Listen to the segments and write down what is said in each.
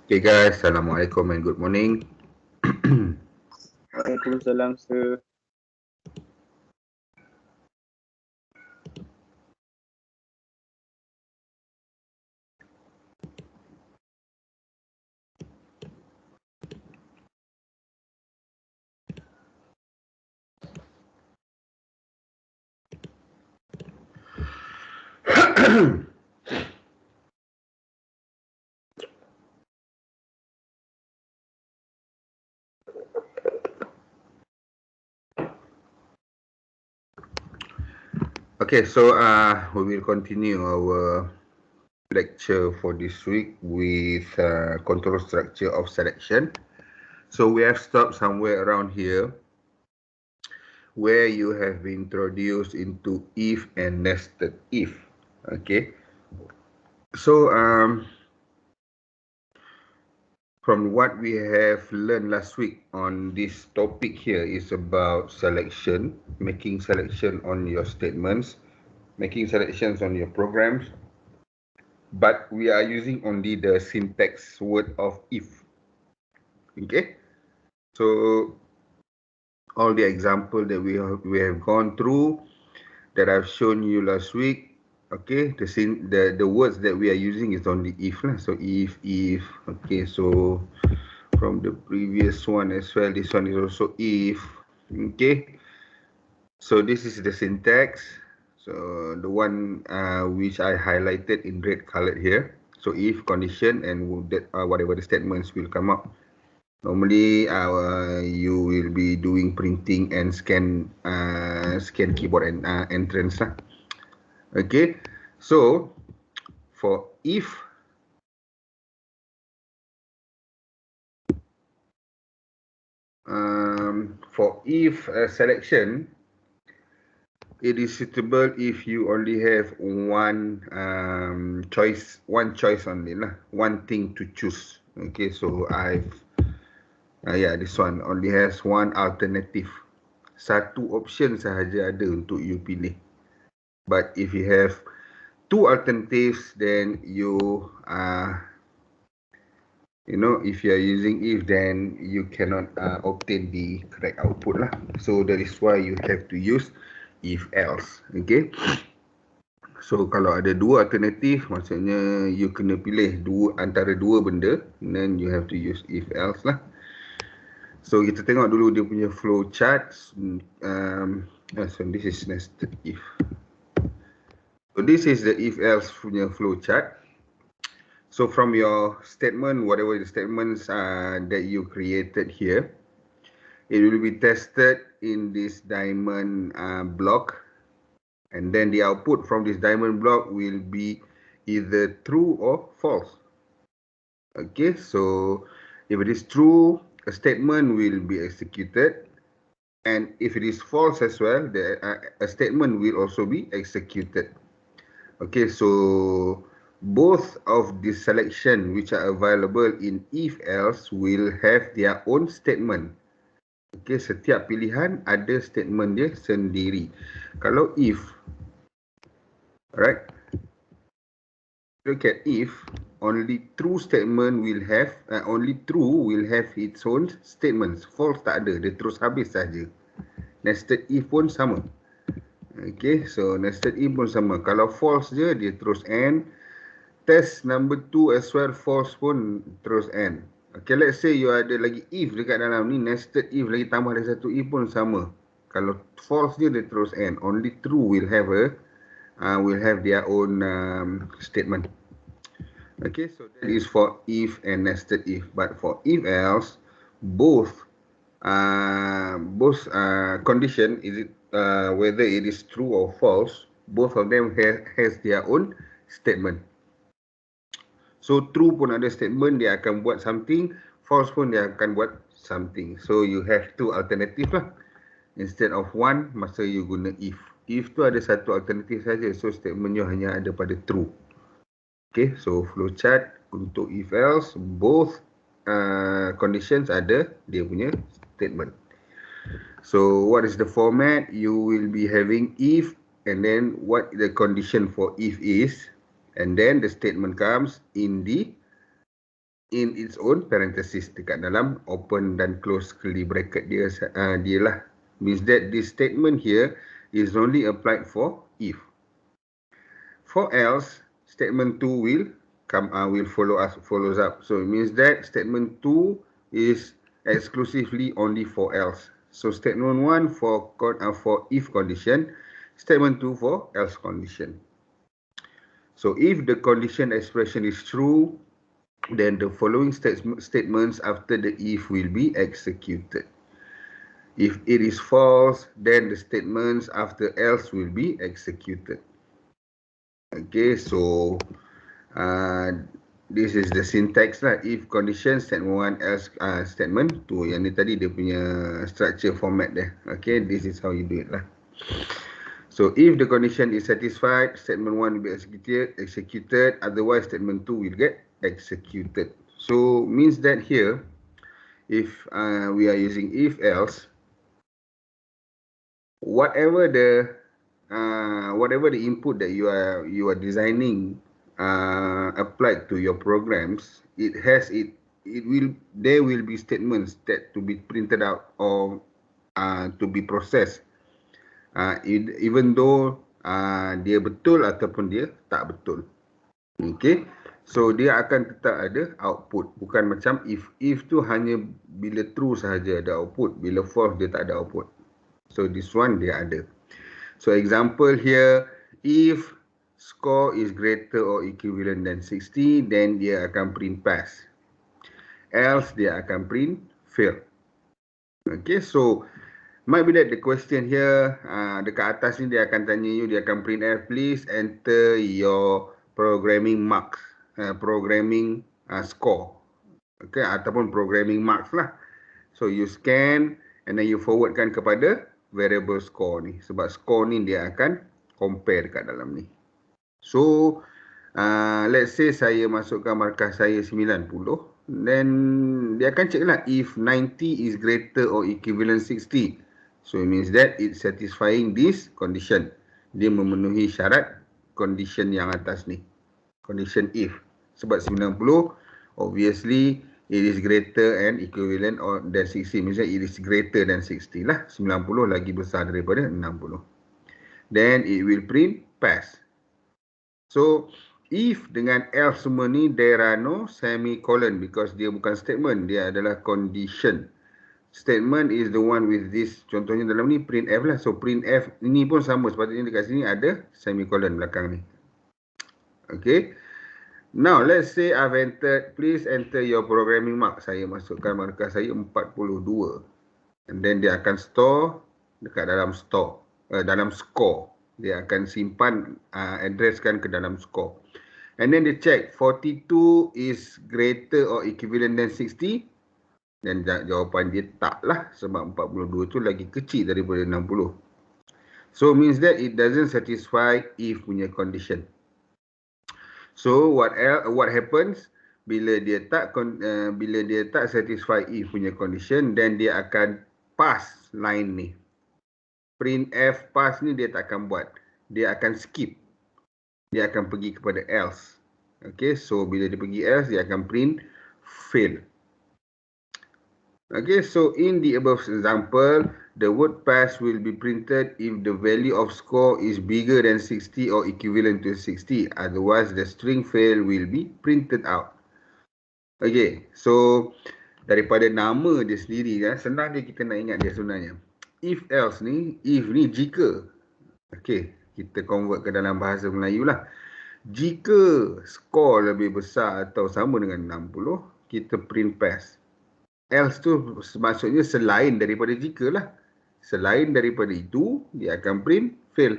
Okay guys, Assalamualaikum and good morning. Waalaikumsalam, sir. Okay, so we will continue our lecture for this week with control structure of selection. So we have stopped somewhere around here where you have been introduced into if and nested if. Okay, so from what we have learned last week on this topic here is about selection, making selection on your statements, making selections on your programs, but we are using only the syntax word of if. Okay, so all the example that we have gone through that I've shown you last week. Okay, the words that we are using is only if lah. So if. Okay, so from the previous one as well, this one is also if. Okay, so this is the syntax. So the one which I highlighted in red colored here. So if condition and that whatever the statements will come up. Normally, you will be doing printing and scan keyboard and entrance lah. Okay, so for if selection, it is suitable if you only have one choice only lah, one thing to choose. Okay, so this one only has one alternative. Satu option sahaja ada untuk you pilih. But if you have two alternatives, then if you are using if, then you cannot obtain the correct output lah. So that is why you have to use if else. Okay. So kalau ada dua alternatif, maksudnya you kena pilih antara dua benda, then you have to use if else lah. So kita tengok dulu dia punya flow chart. So this is nested if. So this is the if else punya flow chart. So from your statement, whatever the statements that you created here, it will be tested in this diamond block, and then the output from this diamond block will be either true or false. Okay, so if it is true, a statement will be executed, and if it is false as well, a statement will also be executed. Okay, so both of the selection which are available in if else will have their own statement. Okay, setiap pilihan ada statement dia sendiri. Kalau if, alright, look at if, only true statement will have, only true will have its own statements. False tak ada, dia terus habis saja. Nested if pun sama. Okay, so nested if pun sama. Kalau false je, dia terus end. Test number 2 as well, false pun terus end. Okay, let's say you ada lagi if dekat dalam ni, nested if lagi tambah ada satu if pun sama. Kalau false je, dia terus end. Only true will have their own statement. Okay, so that is for if and nested if. But for if else, both condition, is it whether it is true or false, both of them has their own statement. So true pun ada statement, dia akan buat something, false pun dia akan buat something. So you have two alternative lah. Instead of one, masa you guna if. If tu ada satu alternatif saja, so statementnya hanya ada pada true. Okay, so flowchart untuk if else, both conditions ada dia punya statement. So what is the format? You will be having if, and then what the condition for if is, and then the statement comes in the in its own parenthesis dekat dalam open dan close curly bracket dia lah. Means that this statement here is only applied for if. For else, statement 2 will follows up. So it means that statement 2 is exclusively only for else. So statement 1 for if condition, statement 2 for else condition. So if the condition expression is true, then the following statements after the if will be executed. If it is false, then the statements after else will be executed. Okay, so this is the syntax lah. If condition, statement 1, else statement 2. Yang ni tadi dia punya structure format dia. Okay, this is how you do it lah. So if the condition is satisfied, statement 1 will be executed. Otherwise, statement 2 will get executed. So means that here, if we are using if else, whatever the input that you are designing applied to your programs, there will be statements that to be printed out or to be processed, even though dia betul ataupun dia tak betul. Okay, so dia akan tetap ada output. Bukan macam if tu hanya bila true sahaja ada output, bila false dia tak ada output. So this one dia ada. So example here, if score is greater or equivalent than 60, then dia akan print pass. Else dia akan print fail. Okay, so might be that the question here, dekat atas ni dia akan tanya you, dia akan print F, please enter your programming marks, programming score. Okay, ataupun programming marks lah. So you scan and then you forwardkan kepada variable score ni. Sebab score ni dia akan compare dekat dalam ni. So let's say saya masukkan markah saya 90, then dia akan check lah if 90 is greater or equivalent 60. So it means that it's satisfying this condition. Dia memenuhi syarat condition yang atas ni. Condition if. Sebab 90 obviously it is greater and equivalent or than 60. Means that it is greater than 60 lah. 90 lagi besar daripada 60. Then it will print pass. So if dengan else semua ni, there are no semicolon because dia bukan statement, dia adalah condition. Statement is the one with this, contohnya dalam ni print F lah. So print F ini pun sama, sepatutnya dekat sini ada semicolon belakang ni. Okay. Now let's say I've entered, please enter your programming mark. Saya masukkan markah saya 42. And then dia akan store dekat dalam store, dalam score. Dia akan simpan, addresskan ke dalam score. And then dia check 42 is greater or equivalent than 60. Dan jawapan dia tak lah, sebab 42 tu lagi kecil daripada 60. So means that it doesn't satisfy if punya condition. So what happens bila dia tak satisfy if punya condition, then dia akan pass line ni. Print F pass ni dia tak akan buat. Dia akan skip. Dia akan pergi kepada else. Okay, so bila dia pergi else, dia akan print fail. Okay, so in the above example, the word pass will be printed if the value of score is bigger than 60 or equivalent to 60. Otherwise, the string fail will be printed out. Okay, so daripada nama dia sendiri, senang je kita nak ingat dia sebenarnya. If else ni, if ni jika. Okay, kita convert ke dalam bahasa Melayu lah. Jika skor lebih besar atau sama dengan 60, kita print pass. Else tu maksudnya selain daripada jika lah. Selain daripada itu, dia akan print fail.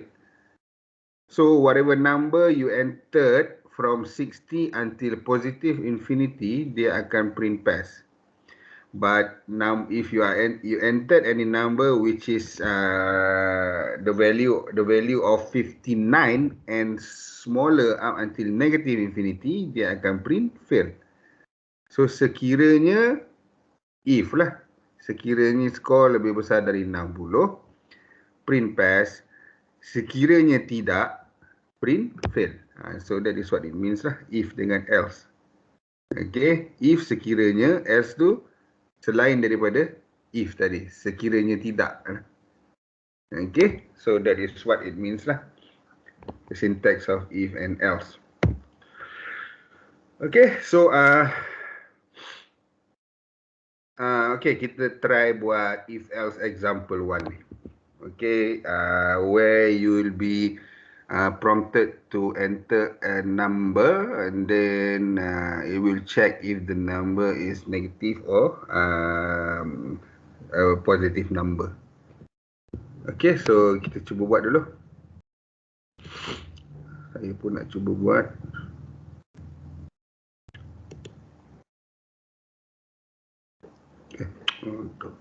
So whatever number you entered from 60 until positive infinity, dia akan print pass. But if you entered any number which is the value of 59 and smaller up until negative infinity, dia akan print fail. So sekiranya if lah, sekiranya skor lebih besar dari 60, print pass. Sekiranya tidak, print fail. So that is what it means lah, if dengan else. Okay, if sekiranya, else tu selain daripada if tadi, sekiranya tidak. Okay, so that is what it means lah. The syntax of if and else. Okay, so okay, kita try buat if else example 1 ni. Okay, where you will be prompted to enter a number, and then it will check if the number is negative or a positive number. Okay, so kita cuba buat dulu. Saya pun nak cuba buat. Okay, untuk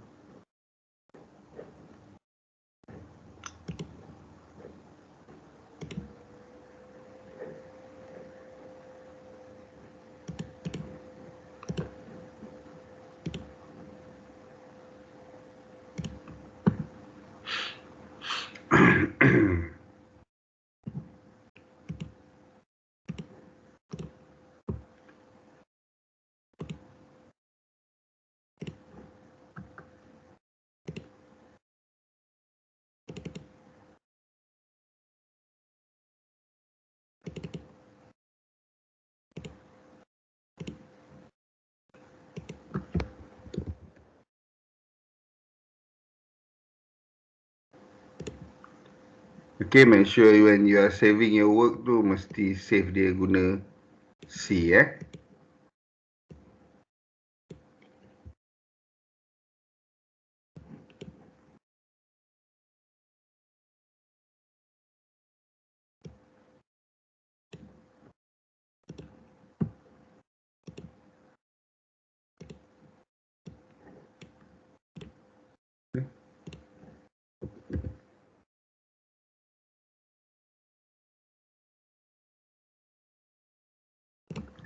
okay, make sure when you are saving your work tu mesti save dia guna C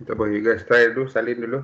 Tak apa, you guys try dulu, salin dulu.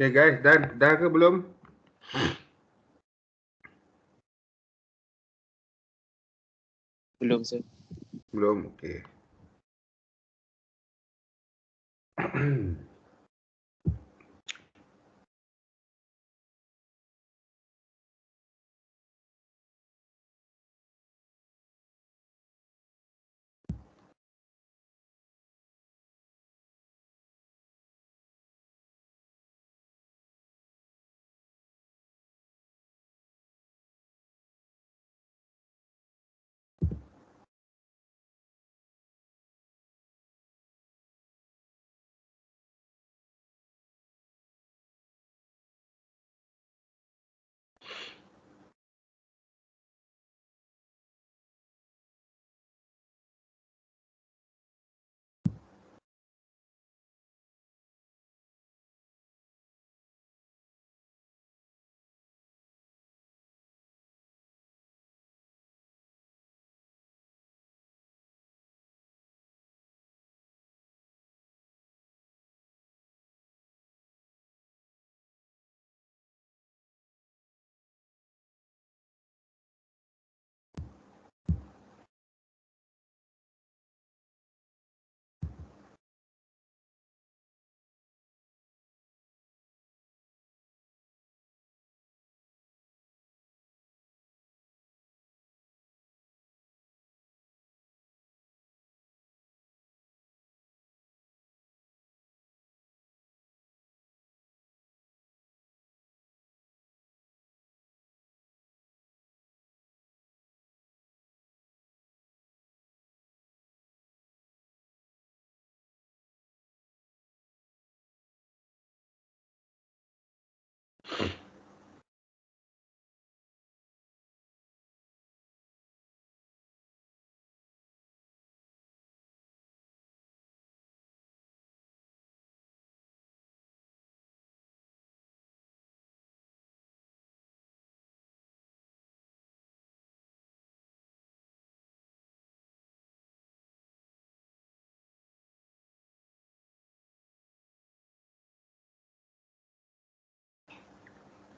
Okay guys, dah ke belum? Belum, sir. Belum, okay.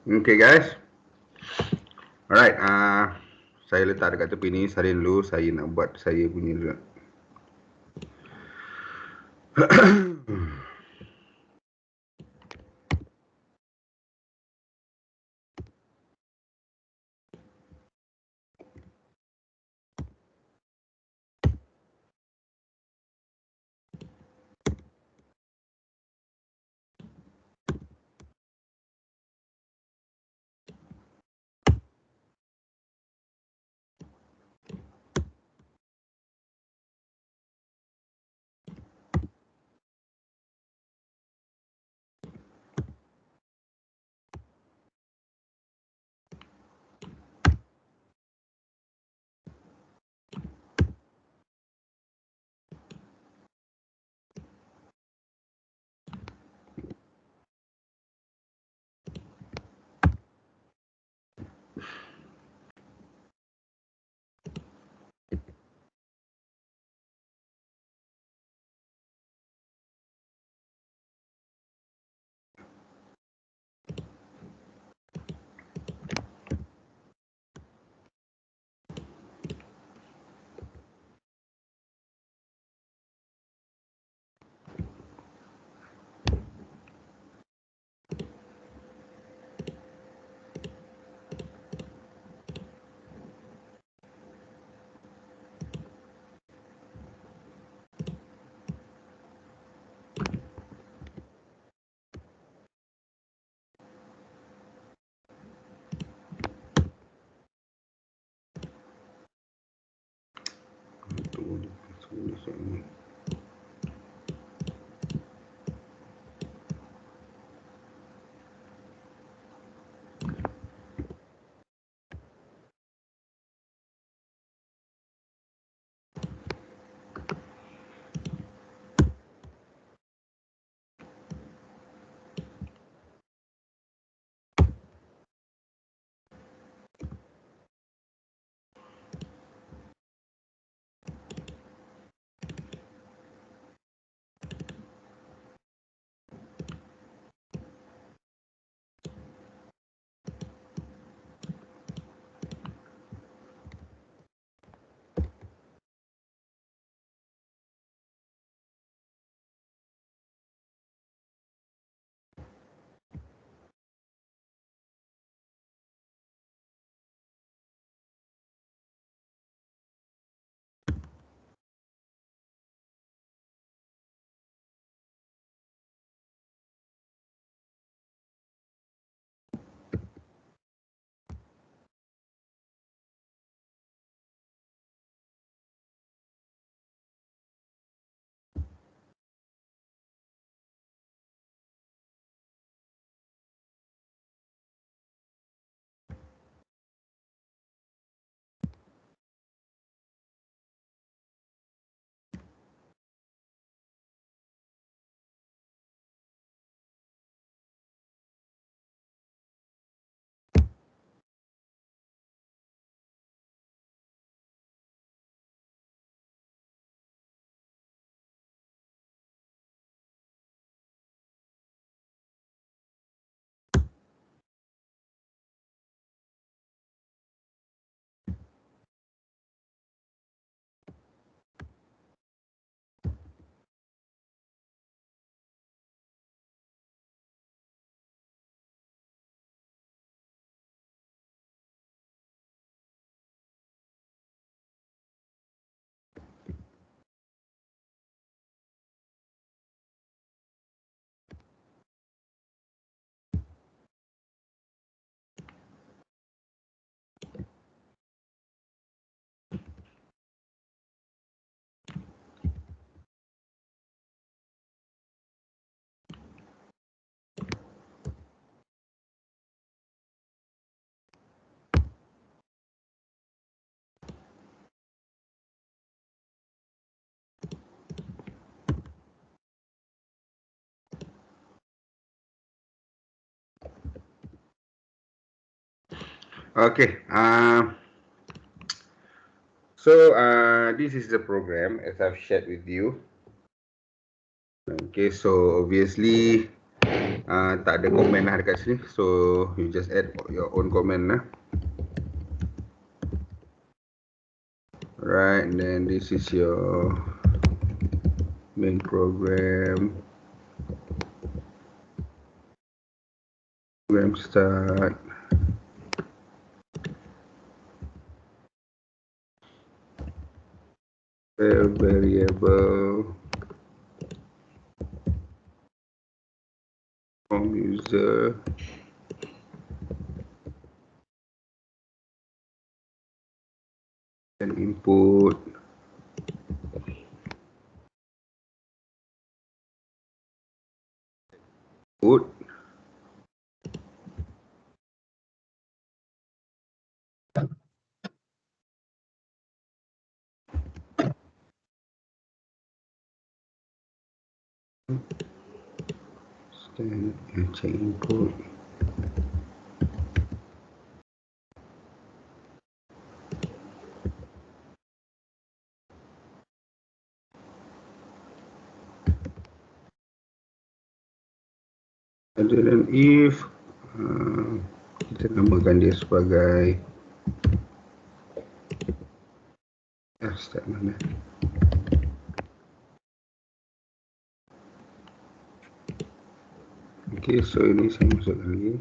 Okay guys. Alright, saya letak dekat tepi ni, salin dulu, saya nak buat saya punya dulu. Okay. This is the program as I've shared with you. Okay, so obviously tak ada komen lah dekat sini. So you just add your own comment lah. Right, and then this is your main program. Program start. Variable from user. And input. Input. Then check input. And then if kita namakan dia sebagai start mana? Okay, so ini saya masukkan lagi.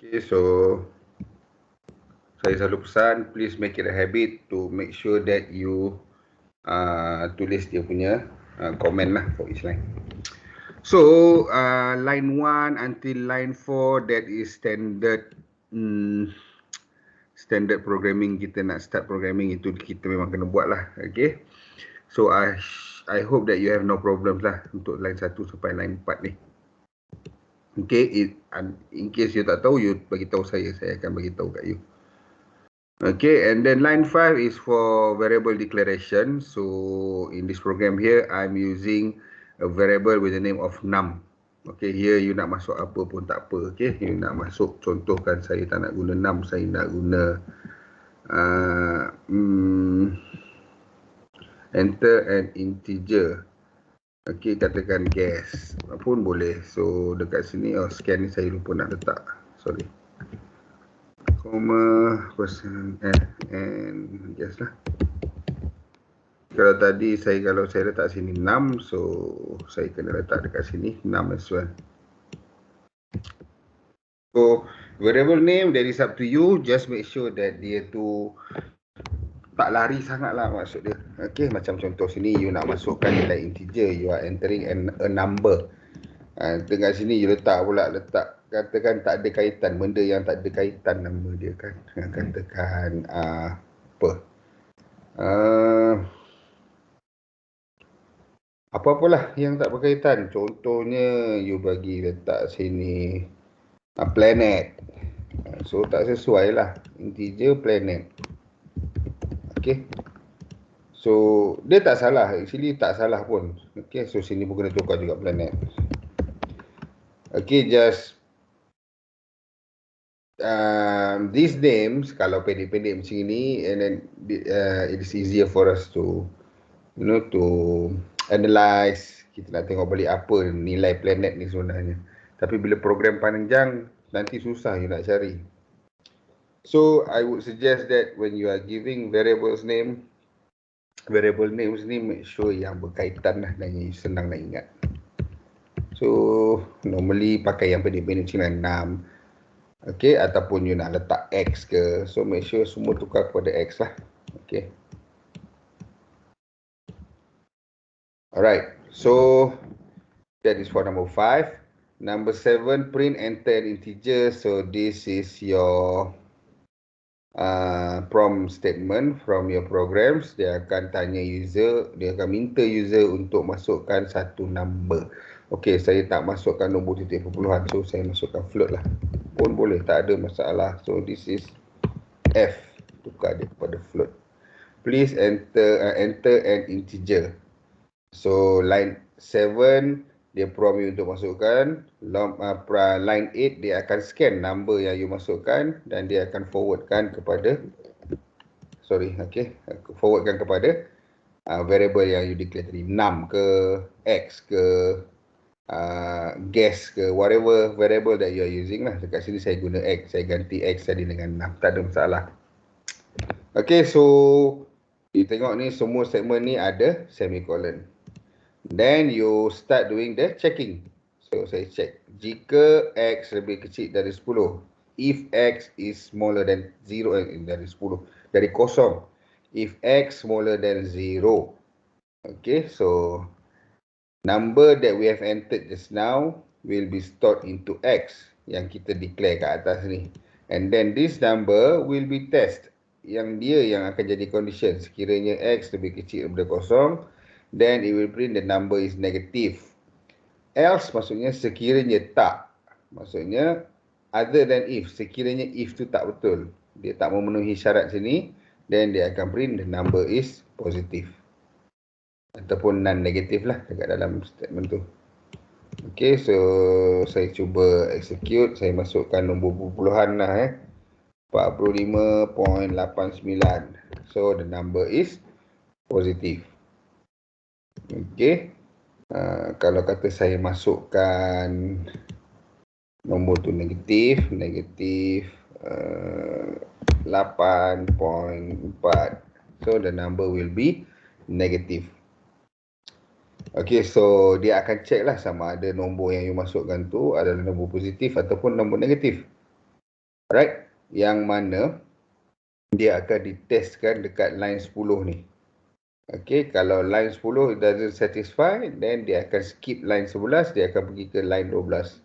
Okay, so saya selalu pesan, please make it a habit to make sure that you tulis dia punya comment lah for each line. So line 1 until line 4, that is standard standard programming. Kita nak start programming itu kita memang kena buat lah. Okay, so I hope that you have no problems lah untuk line 1 sampai line 4 ni. Okay, in case you tak tahu, you bagi tahu saya akan bagi tahu kat you. Okay, and then line 5 is for variable declaration. So in this program here, I'm using a variable with the name of num. Okay, here you nak masuk apa pun tak apa. Okay, you nak masuk, contohkan saya tak nak guna num, saya nak guna enter an integer. Okay, katakan guess pun boleh. So dekat sini, scan ni saya lupa nak letak, sorry. Comma, persen, and guess lah. Kalau tadi kalau saya letak sini 6, so saya kena letak dekat sini 6 as well. So variable name, that is up to you. Just make sure that dia tu tak lari sangat lah maksud dia. Okay, macam contoh sini you nak masukkan nilai integer, you are entering a number. Tengah sini you letak katakan tak ada kaitan, benda yang tak ada kaitan nama dia kan. Katakan apa? Apa-apalah yang tak berkaitan. Contohnya you bagi letak sini planet. So tak sesuai lah. Integer planet. Okay. So dia tak salah. Actually tak salah pun. Okay, so sini pun kena tukar juga planet. Okay, just these names kalau pendek-pendek macam ni, and then it is easier for us to to analyze. Kita nak tengok balik apa nilai planet ni sebenarnya. Tapi bila program panjang, nanti susah you nak cari. So I would suggest that when you are giving variable names ni, make sure yang berkaitan lah dan you senang nak ingat. So normally pakai yang pendek-pendek macam 6. Okay, ataupun you nak letak X ke. So make sure semua tukar kepada X lah. Okay. Alright, so that is for number 5. Number 7, print enter integer. So this is your prompt statement from your programs. Dia akan tanya user, dia akan minta user untuk masukkan satu number. Okey, saya tak masukkan nombor titik perpuluhan, so saya masukkan float lah. Pun boleh, tak ada masalah. So this is F, tukar dia kepada float. Please enter an integer. So line 7 dia prompt you untuk masukkan. Line 8 dia akan scan number yang you masukkan dan dia akan forwardkan kepada forwardkan kepada variable yang you declare tadi, num ke x ke guess ke whatever variable that you are using lah. Dekat sini saya guna x, saya ganti x tadi dengan num, tak ada masalah. Okay, so you tengok ni semua statement ni ada semicolon. Then you start doing the checking. So saya check, jika x lebih kecil dari 10, if x is smaller than 0, dari 10, dari kosong, if x smaller than 0. Okay, so number that we have entered just now will be stored into x yang kita declare kat atas ni. And then this number will be test, yang dia yang akan jadi condition. Sekiranya x lebih kecil daripada kosong, then it will print the number is negative. Else maksudnya sekiranya tak. Maksudnya other than if, sekiranya if tu tak betul, dia tak memenuhi syarat sini, then dia akan print the number is positive. Ataupun non-negative lah dekat dalam statement tu. Okay, so saya cuba execute. Saya masukkan nombor perpuluhan lah 45.89. So the number is positive. Okay, kalau kata saya masukkan nombor tu negatif 8.4, so the number will be negative. Okay, so dia akan check lah sama ada nombor yang you masukkan tu adalah nombor positif ataupun nombor negatif. Alright, yang mana dia akan ditestkan dekat line 10 ni. Okay, kalau line 10 it doesn't satisfy, then dia akan skip line 11, dia akan pergi ke line 12.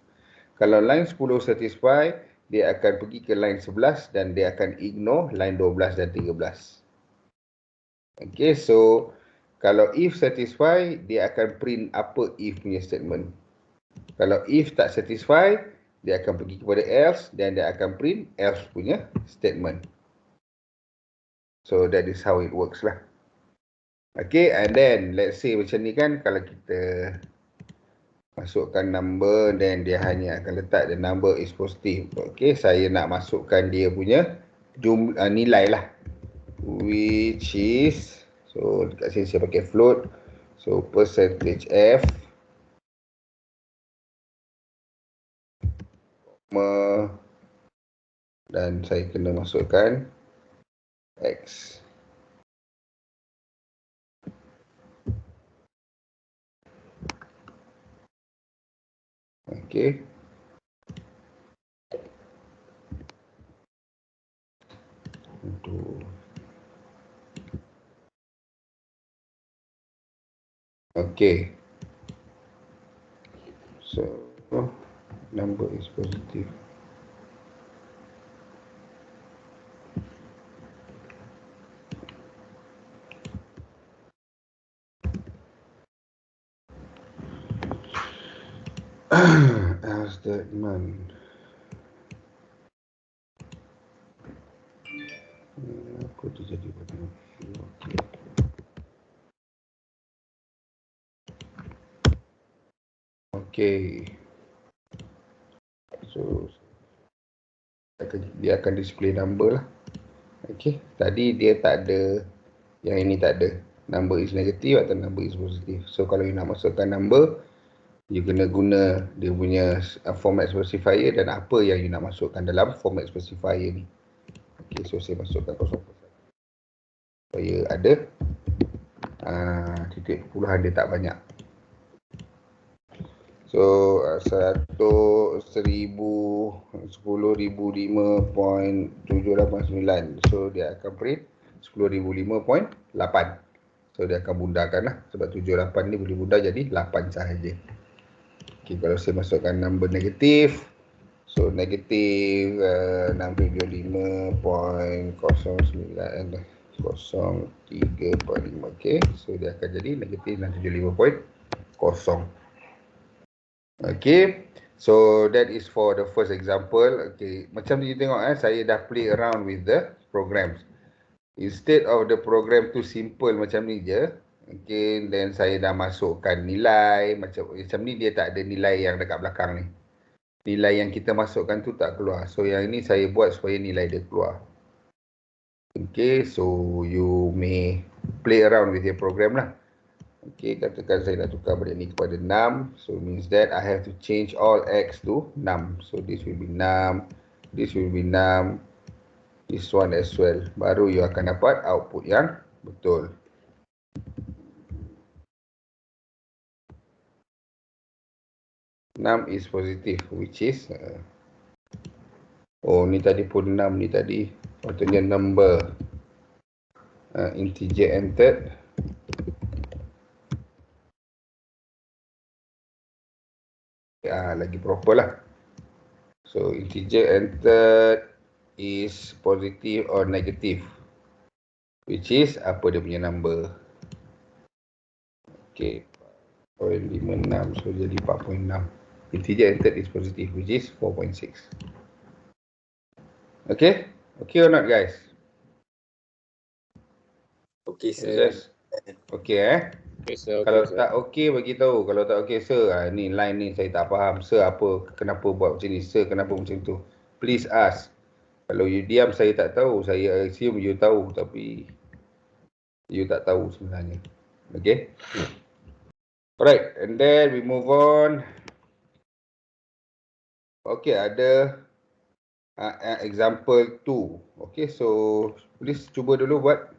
Kalau line 10 satisfy, dia akan pergi ke line 11 dan dia akan ignore line 12 dan 13. Okay, so kalau if satisfy, dia akan print apa if punya statement. Kalau if tak satisfy, dia akan pergi kepada else dan dia akan print else punya statement. So that is how it works lah. Okay, and then let's say macam ni kan, kalau kita masukkan number, then dia hanya akan letak the number is positive. Okay, saya nak masukkan dia punya nilai lah, which is, so dekat sini saya pakai float, so percentage F dan saya kena masukkan X. Okay. Okay. So number is positive. As that man. Apa tu jadi pada okay. So dia akan display number lah. Okay, tadi dia tak ada, yang ini tak ada, number is negative atau number is positive. So kalau you nak masukkan number, you kena guna dia punya format specifier dan apa yang you nak masukkan dalam format specifier ni. Okay, so saya masukkan 0% supaya ada titik perpuluhan dia tak banyak. So 10,005.789. So dia akan print 10,005.8. So dia akan bundarkan lah, sebab 78 ni boleh bundar jadi 8 sahaja. Okay, kalau saya masukkan number negatif, so negatif 675.03.5. Okay, so dia akan jadi negatif 675.0. Okay, so that is for the first example. Okay, macam you tengok saya dah play around with the programs. Instead of the program tu simple macam ni je, okay, then saya dah masukkan nilai macam ni, dia tak ada nilai yang dekat belakang ni. Nilai yang kita masukkan tu tak keluar. So yang ini saya buat supaya nilai dia keluar. Okay, so you may play around with your program lah. Okay, katakan saya nak tukar benda ni kepada 6. So means that I have to change all X to 6. So this will be 6. This will be 6. This one as well. Baru you akan dapat output yang betul. Enam is positive, which is oh ni tadi pun 6 ni tadi. Patutnya number integer entered. Lagi proper lah. So integer entered is positive or negative, which is apa dia punya number. Okay, 0.56, so jadi 4.6. Integer entered is positive, which is 4.6. Okay, okay or not guys? Okay, sir. Yes. Okay Okay, sir. Kalau Okay, sir. tak okey bagi tahu. Kalau tak okey sir, ni line ni saya tak faham. Sir apa, kenapa buat macam ni? Sir kenapa macam tu? Please ask. Kalau you diam saya tak tahu. Saya assume you tahu tapi you tak tahu sebenarnya. Okay. Alright, and then we move on. Okay, ada example 2. Okay, so please cuba dulu buat.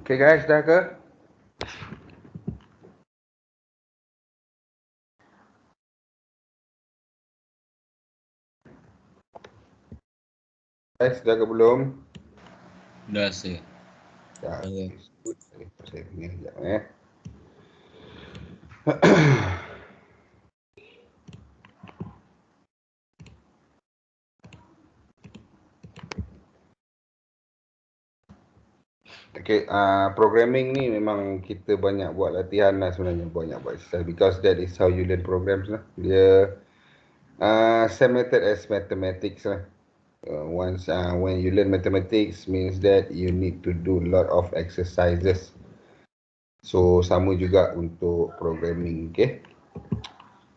Okay guys, dah ke? Guys, dah ke belum? Dah sih. Dah. Ya. Saya punya sekejap Okay, programming ni memang kita banyak buat latihan lah sebenarnya, banyak buat exercise because that is how you learn programs lah. Dia same method as mathematics lah. Once when you learn mathematics means that you need to do a lot of exercises. So sama juga untuk programming, okay?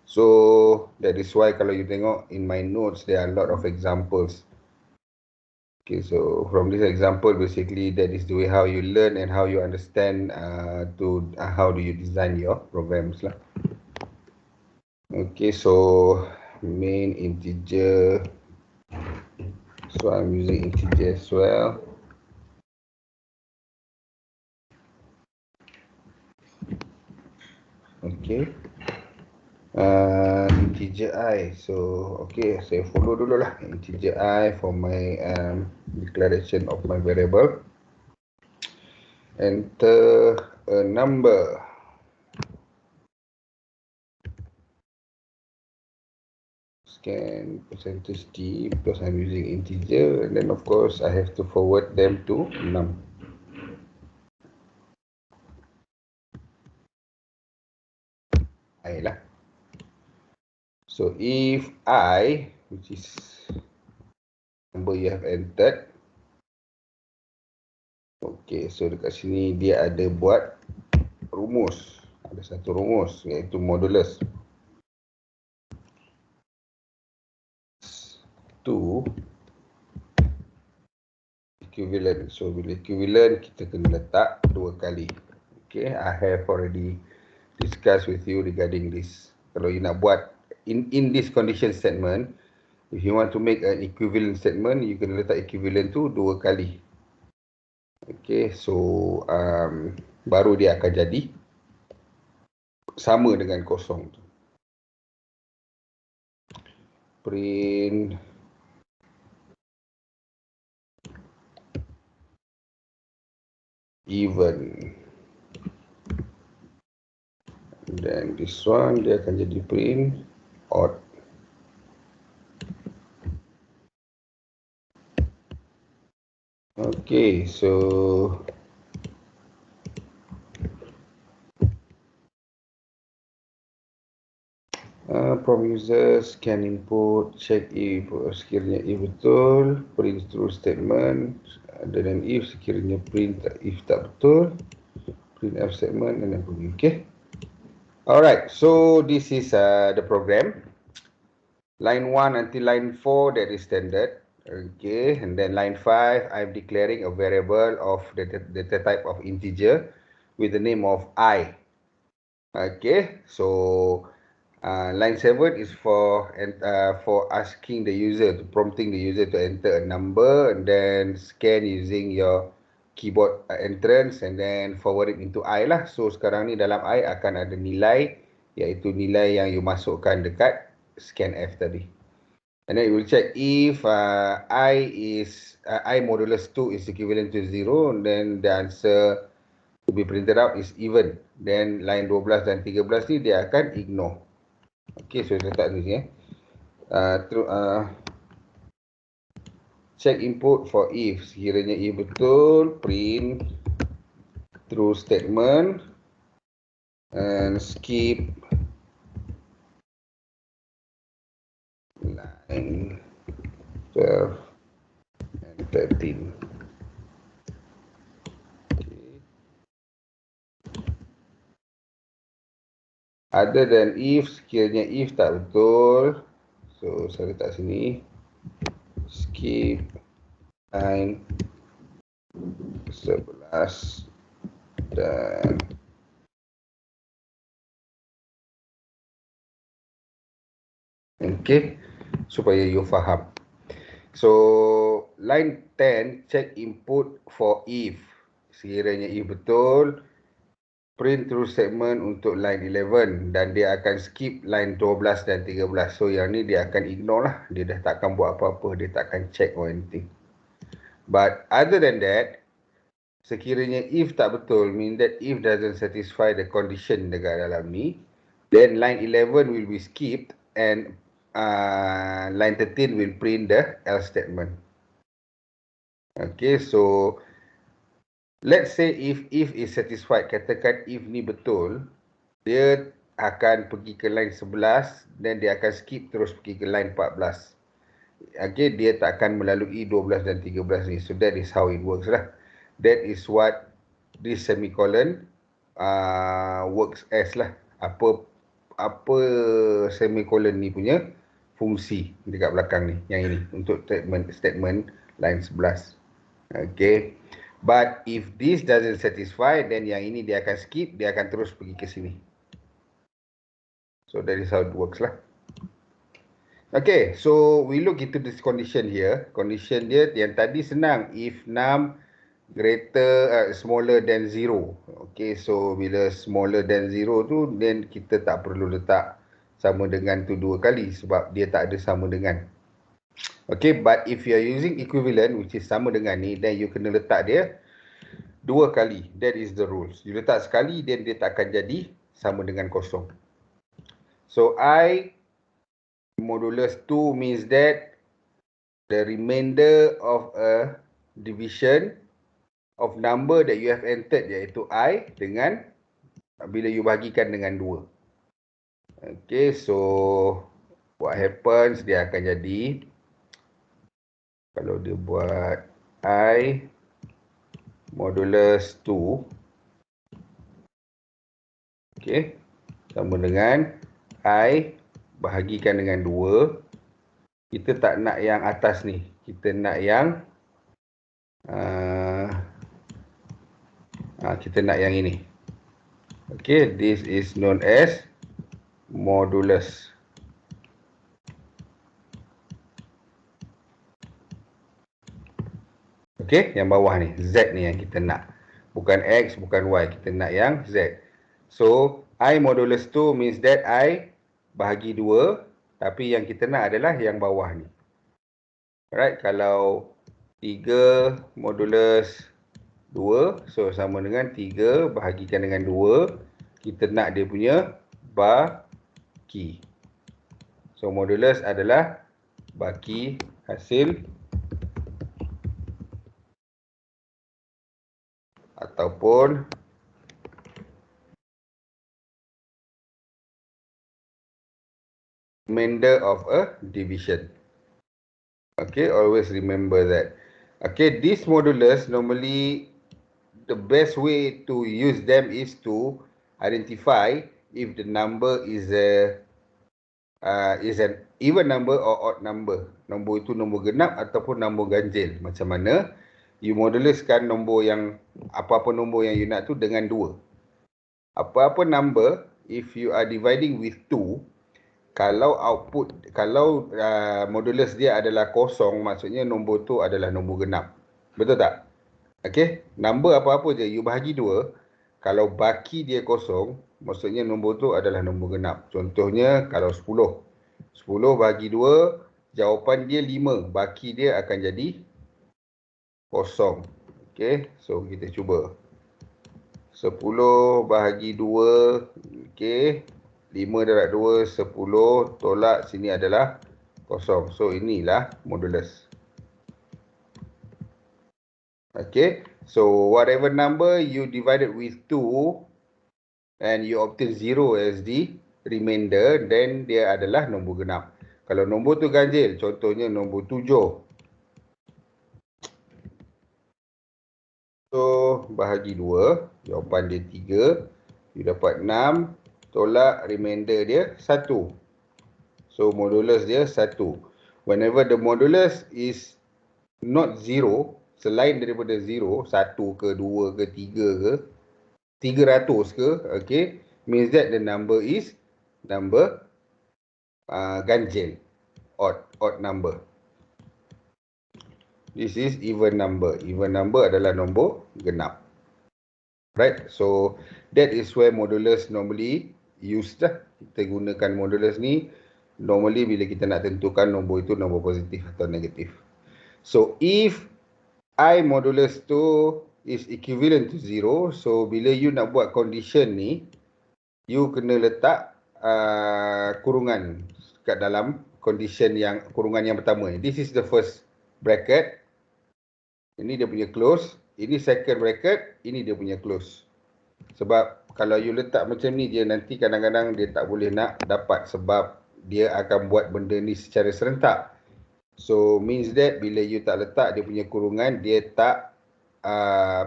So that is why kalau you tengok in my notes there are a lot of examples. Okay, so from this example, basically that is the way how you learn and how you understand how do you design your programs lah. Okay, so main integer. So I'm using integer as well. Okay. Integer I. So okay, saya follow dulu lah integer I for my declaration of my variable. Enter a number. Scan percentage D because I'm using integer, and then of course I have to forward them to num. I lah. So if I, which is number you have entered, okay, so dekat sini dia ada buat rumus, ada satu rumus iaitu modulus. 2 equivalent. So bila equivalent kita kena letak 2 kali. Okay, I have already discussed with you regarding this. Kalau you nak buat in this condition statement, if you want to make an equivalent statement, you kena letak equivalent tu 2 kali. Okay, so baru dia akan jadi sama dengan kosong tu. Print even. Dan this one dia akan jadi print odd. Okay, so from user scan input, check if sekiranya if betul, print true statement, dan if sekiranya print if tak betul, print f statement dan bunyi. Okay. Alright, so this is the program. Line 1 until line 4 that is standard. Okay, and then line 5 I'm declaring a variable of the data type of integer with the name of I. Okay, so line 7 is for asking the user, prompting the user to enter a number and then scan using your keyboard entrance and then forward it into I lah. So sekarang ni dalam I akan ada nilai, iaitu nilai yang you masukkan dekat scanf tadi. And then it will check if I modulus 2 is equivalent to 0, then the answer to be printed out is even. Then line 12 dan 13 ni dia akan ignore. Okay, so saya letak ni check input for if. Sekiranya if betul, print true statement and skip line 12 and 13. Okay. Other than if, sekiranya if tak betul, so saya letak sini skip line 11 dan okay, supaya you faham. So line 10 check input for if. sekiranya if betul, print through segment untuk line 11 dan dia akan skip line 12 dan 13. So yang ni dia akan ignore lah. Dia dah takkan buat apa-apa, dia takkan check or anything. But other than that, sekiranya if tak betul, mean that if doesn't satisfy the condition dekat dalam ni, then line 11 will be skipped and line 13 will print the else statement. Okay, so let's say if is satisfied, katakan if ni betul, dia akan pergi ke line 11 dan dia akan skip terus pergi ke line 14. Okay, dia tak akan melalui 12 dan 13 ni. So that is how it works lah. That is what this semicolon works as lah. Apa semicolon ni punya fungsi dekat belakang ni, yang ini untuk statement line 11. Okay, but if this doesn't satisfy, then yang ini dia akan skip, dia akan terus pergi ke sini. So that is how it works lah. Okay, so we look into this condition here. Condition dia yang tadi senang, if num smaller than 0. Okay, so bila smaller than 0 tu, then kita tak perlu letak sama dengan tu 2 kali sebab dia tak ada sama dengan. Okay, but if you are using equivalent, which is sama dengan ni, then you kena letak dia 2 kali. That is the rules. You letak sekali, then dia tak akan jadi sama dengan kosong. So I modulus 2 means that the remainder of a division of number that you have entered, iaitu I, dengan bila you bahagikan dengan 2. Okay, so what happens, dia akan jadi, kalau dia buat I modulus 2, okay, sama dengan I bahagikan dengan 2. Kita tak nak yang atas ni, kita nak yang kita nak yang ini. Okay, this is known as modulus. Okay, yang bawah ni, Z ni yang kita nak. Bukan X, bukan Y, kita nak yang Z. So, I modulus 2 means that I bahagi 2, tapi yang kita nak adalah yang bawah ni. Alright, kalau 3 modulus 2, so sama dengan 3 bahagikan dengan 2, kita nak dia punya baki. So, modulus adalah baki hasil ataupun remainder of a division. Okay, always remember that. Okay, this modulus, normally the best way to use them is to identify if the number is an even number or odd number. Nombor itu nombor genap ataupun nombor ganjil. Macam mana you moduluskan nombor yang, apa-apa nombor yang you nak tu dengan 2. Apa-apa number, if you are dividing with 2, kalau modulus dia adalah kosong, maksudnya nombor tu adalah nombor genap. Betul tak? Okay, number apa-apa je, you bahagi 2, kalau baki dia kosong, maksudnya nombor tu adalah nombor genap. Contohnya, kalau 10. 10 bahagi 2, jawapan dia 5. Baki dia akan jadi kosong. Okay, so kita cuba. 10 bahagi 2, okay, 5 darab 2, 10, tolak sini adalah kosong. So inilah modulus. Okay, so whatever number you divided with 2 and you obtain 0 as the remainder, then dia adalah nombor genap. Kalau nombor tu ganjil, contohnya nombor 7. So bahagi 2, jawapan dia 3, you dapat 6, tolak remainder dia 1. So modulus dia 1. Whenever the modulus is not 0, selain daripada 0, 1 ke 2 ke 3 ke 300 ke, okay, means that the number is number ganjil, odd number. This is even number. Even number adalah nombor genap. Right, so that is where modulus normally used lah. Kita gunakan modulus ni normally bila kita nak tentukan nombor itu nombor positif atau negatif. So if I modulus tu is equivalent to 0, so bila you nak buat condition ni, you kena letak kurungan kat dalam condition yang kurungan yang pertama ni. This is the first bracket. Ini dia punya close. Ini second bracket, ini dia punya close. Sebab kalau you letak macam ni, dia nanti kadang-kadang dia tak boleh nak dapat sebab dia akan buat benda ni secara serentak. So means that bila you tak letak dia punya kurungan, dia tak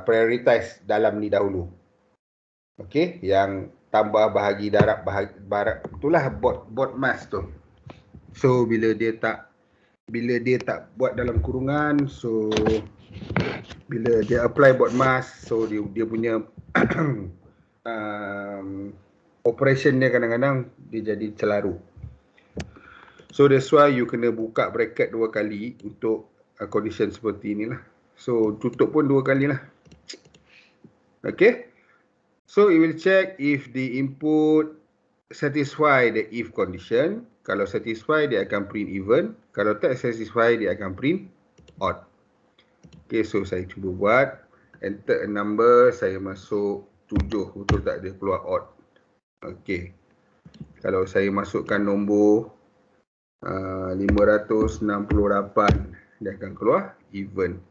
prioritize dalam ni dahulu. Okay, yang tambah bahagi darab barat itulah bot mass tu. So bila dia tak buat dalam kurungan, so bila dia apply bot mass, so dia punya operation dia kadang-kadang dia jadi celaru. So that's why you kena buka bracket 2 kali untuk condition seperti inilah. So tutup pun 2 kali lah. Okay. So it will check if the input satisfy the if condition. Kalau satisfy dia akan print even. Kalau tak satisfy dia akan print odd. Okay, so saya cuba buat. Enter a number, saya masuk 7. Betul tak dia keluar odd? Okay. Kalau saya masukkan nombor 568, dia akan keluar even.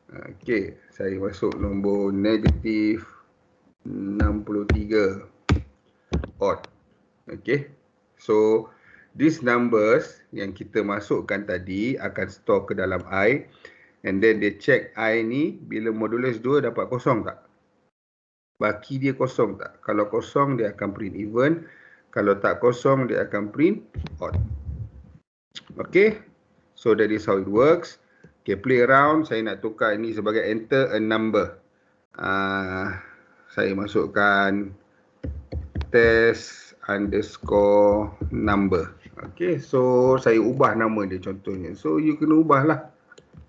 Okay, saya masuk nombor negatif 63 odd. Okay, so these numbers yang kita masukkan tadi akan store ke dalam I, and then dia check I ni bila modulus 2 dapat kosong tak, baki dia kosong tak. Kalau kosong dia akan print even, kalau tak kosong dia akan print odd. Okay, so that is how it works. Okay, play around. Saya nak tukar ini sebagai enter a number. Saya masukkan test underscore number. Okay, so saya ubah nama dia contohnya. So you kena ubah lah.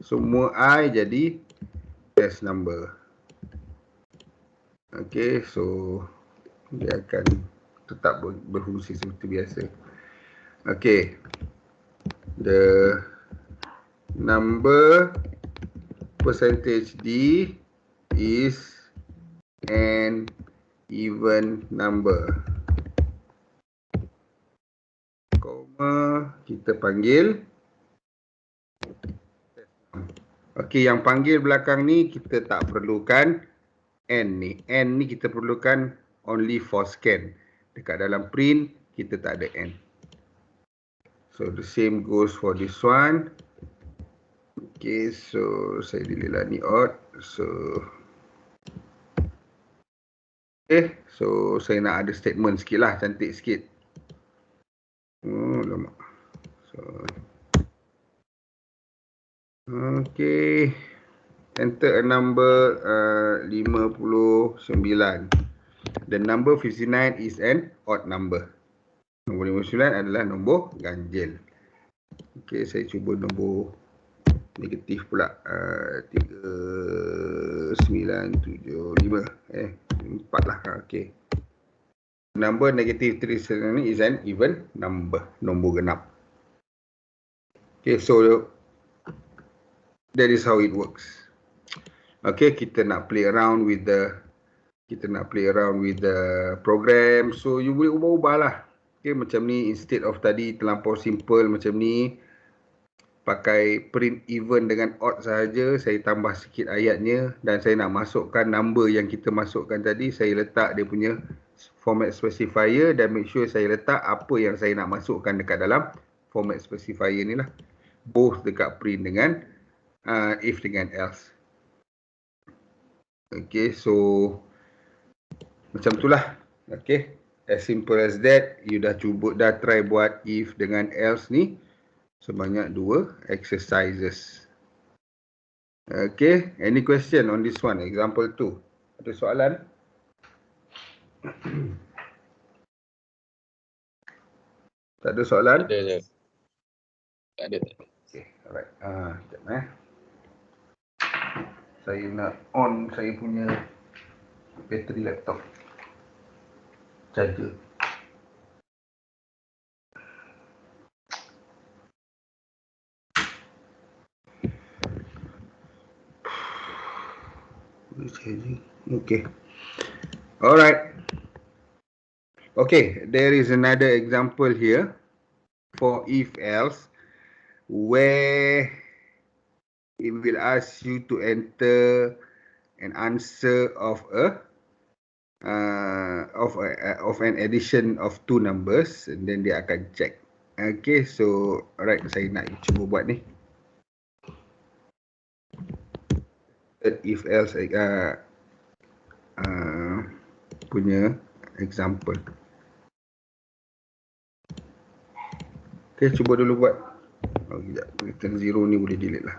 Semua I jadi test number. Okay, so dia akan tetap berfungsi seperti biasa. Okay, the number percentage D is an even number. Koma, kita panggil. Okey, yang panggil belakang ni kita tak perlukan N ni. N ni kita perlukan only for scan. Dekat dalam print kita tak ada N. So the same goes for this one. Okay, so saya delete lah ni odd. So okay, so saya nak ada statement sikit lah, cantik sikit. Oh lama. So okay, enter a number 59. The number 59 is an odd number. Nombor 59 adalah nombor ganjil. Okay, saya cuba nombor negatif pula. 3975. 4 lah. Okay. Number negative 3 is an even number. Nombor genap. Okay, so that is how it works. Okay, kita nak play around with the program. So you boleh ubah-ubah lah. Okay, macam ni, instead of tadi terlampau simple macam ni, pakai print even dengan odd sahaja, saya tambah sikit ayatnya dan saya nak masukkan number yang kita masukkan tadi, saya letak dia punya format specifier dan make sure saya letak apa yang saya nak masukkan dekat dalam format specifier ni lah. Both dekat print dengan if dengan else. Okay, so macam itulah. Okay, as simple as that. You dah try buat if dengan else ni sebanyak 2 exercises. Okay, any question on this one? Example 2. Ada soalan? Tak ada soalan? Ada. Tak ada. Okay, alright. Sekejap Saya nak on saya punya bateri laptop. Charger. Okay. Alright. Okay, there is another example here for if else where it will ask you to enter an answer of an addition of two numbers, and then dia akan check. Okay, so alright, saya nak cuba buat ni. If else punya example. Okay, cuba dulu buat. Oh, sekejap. Return 0 ni boleh delete lah.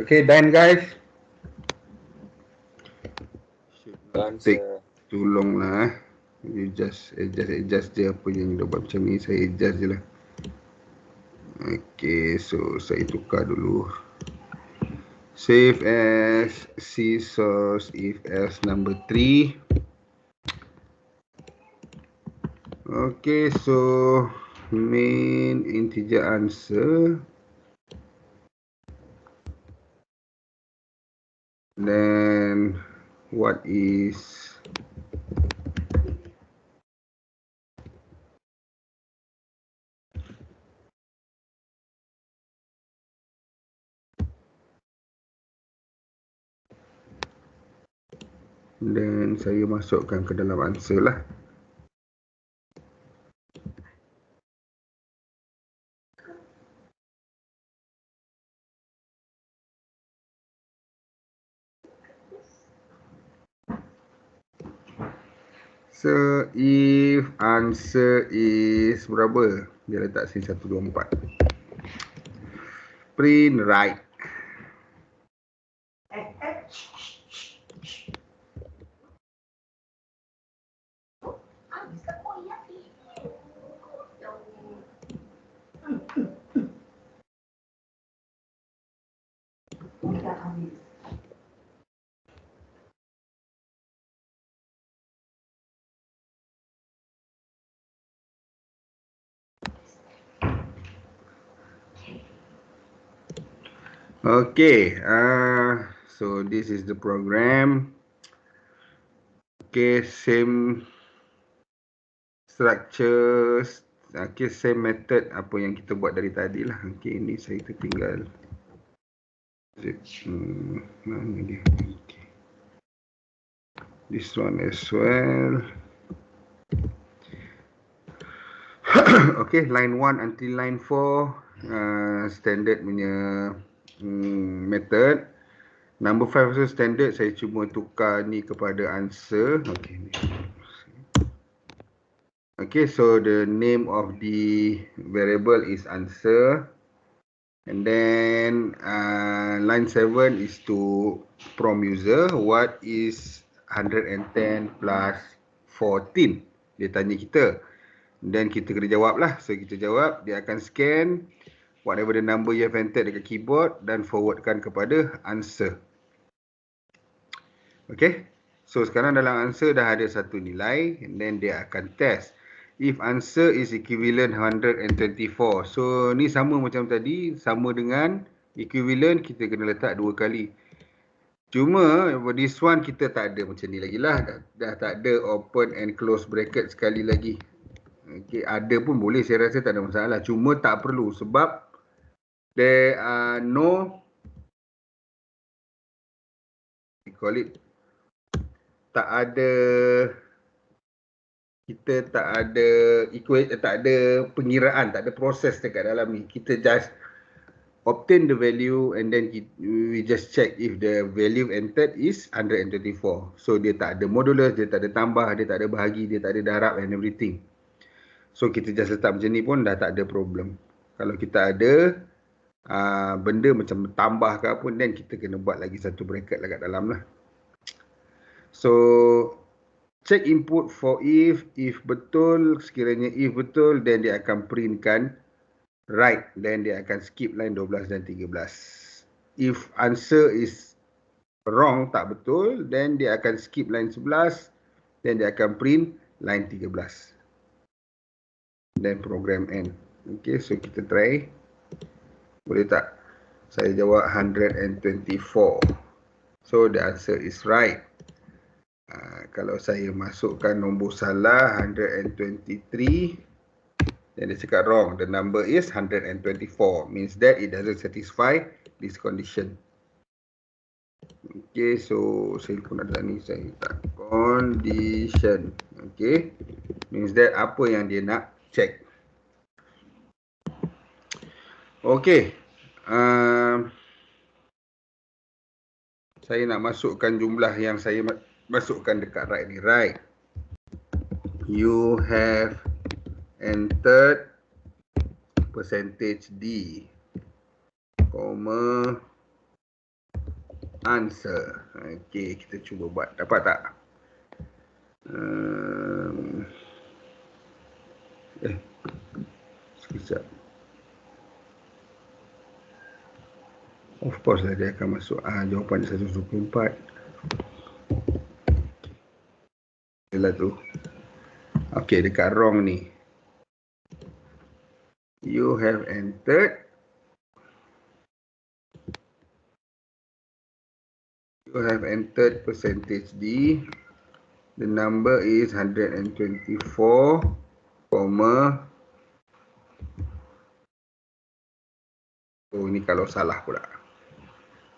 Okay, done guys. Done, Take sir. too long lah. You just adjust je apa yang dah buat macam ni. Saya adjust je lah. Okay, so saya tukar dulu. Save as C source if else number 3. Okay, so main integer answer. Then what is then saya masukkan ke dalam answer lah. So if answer is berapa? Dia letak sini 1, 2, 4. Print right. Okay, so this is the program. Okay, same structures. Okay, same method apa yang kita buat dari tadi lah. Okay, ini saya tertinggal. Mana dia? Okay. This one as well. Okay, line 1 until line 4 standard punya method. Number 5 also standard. Saya cuma tukar ni kepada answer. Okay, ni. Okay, so the name of the variable is answer. And then line 7 is to prompt user what is 110 plus 14. Dia tanya kita. Dan kita kena jawab lah. So kita jawab, dia akan scan whatever the number you have entered dekat keyboard dan forwardkan kepada answer. Okay. So sekarang dalam answer dah ada satu nilai and then dia akan test. If answer is equivalent 124. So ni sama macam tadi, sama dengan equivalent kita kena letak 2 kali. Cuma this one kita tak ada macam ni lagi lah. Dah tak ada open and close bracket sekali lagi. Okay, ada pun boleh, saya rasa tak ada masalah. Cuma tak perlu sebab there are no, we call it, tak ada, kita tak ada tak ada pengiraan, tak ada proses dekat dalam ni. Kita just obtain the value and then we just check if the value entered is 124. So dia tak ada modulus, dia tak ada tambah, dia tak ada bahagi, dia tak ada darab and everything. So kita just letak macam ni pun dah tak ada problem. Kalau kita ada benda macam tambah ke apa, then kita kena buat lagi satu bracket lah kat dalam lah. So check input for if betul, sekiranya if betul, then dia akan printkan right, then dia akan skip line 12 dan 13. If answer is wrong, tak betul, then dia akan skip line 11, then dia akan print line 13. Then program end. Okay, so kita try. Boleh tak? Saya jawab 124. So the answer is right. Kalau saya masukkan nombor salah 123, then dia cakap wrong. The number is 124. Means that it doesn't satisfy this condition. Okay, so saya pun ada ni, saya tak condition. Okay, means that apa yang dia nak check. Okay, saya nak masukkan jumlah yang saya masukkan dekat right ni. Right, you have entered percentage D, comma answer. Okay, kita cuba buat. Dapat tak? Sekejap. Of course lah dia akan masuk jawapan 124. Itulah tu. Okay, dekat wrong ni. You have entered percentage D. The number is 124, oh ini kalau salah pula.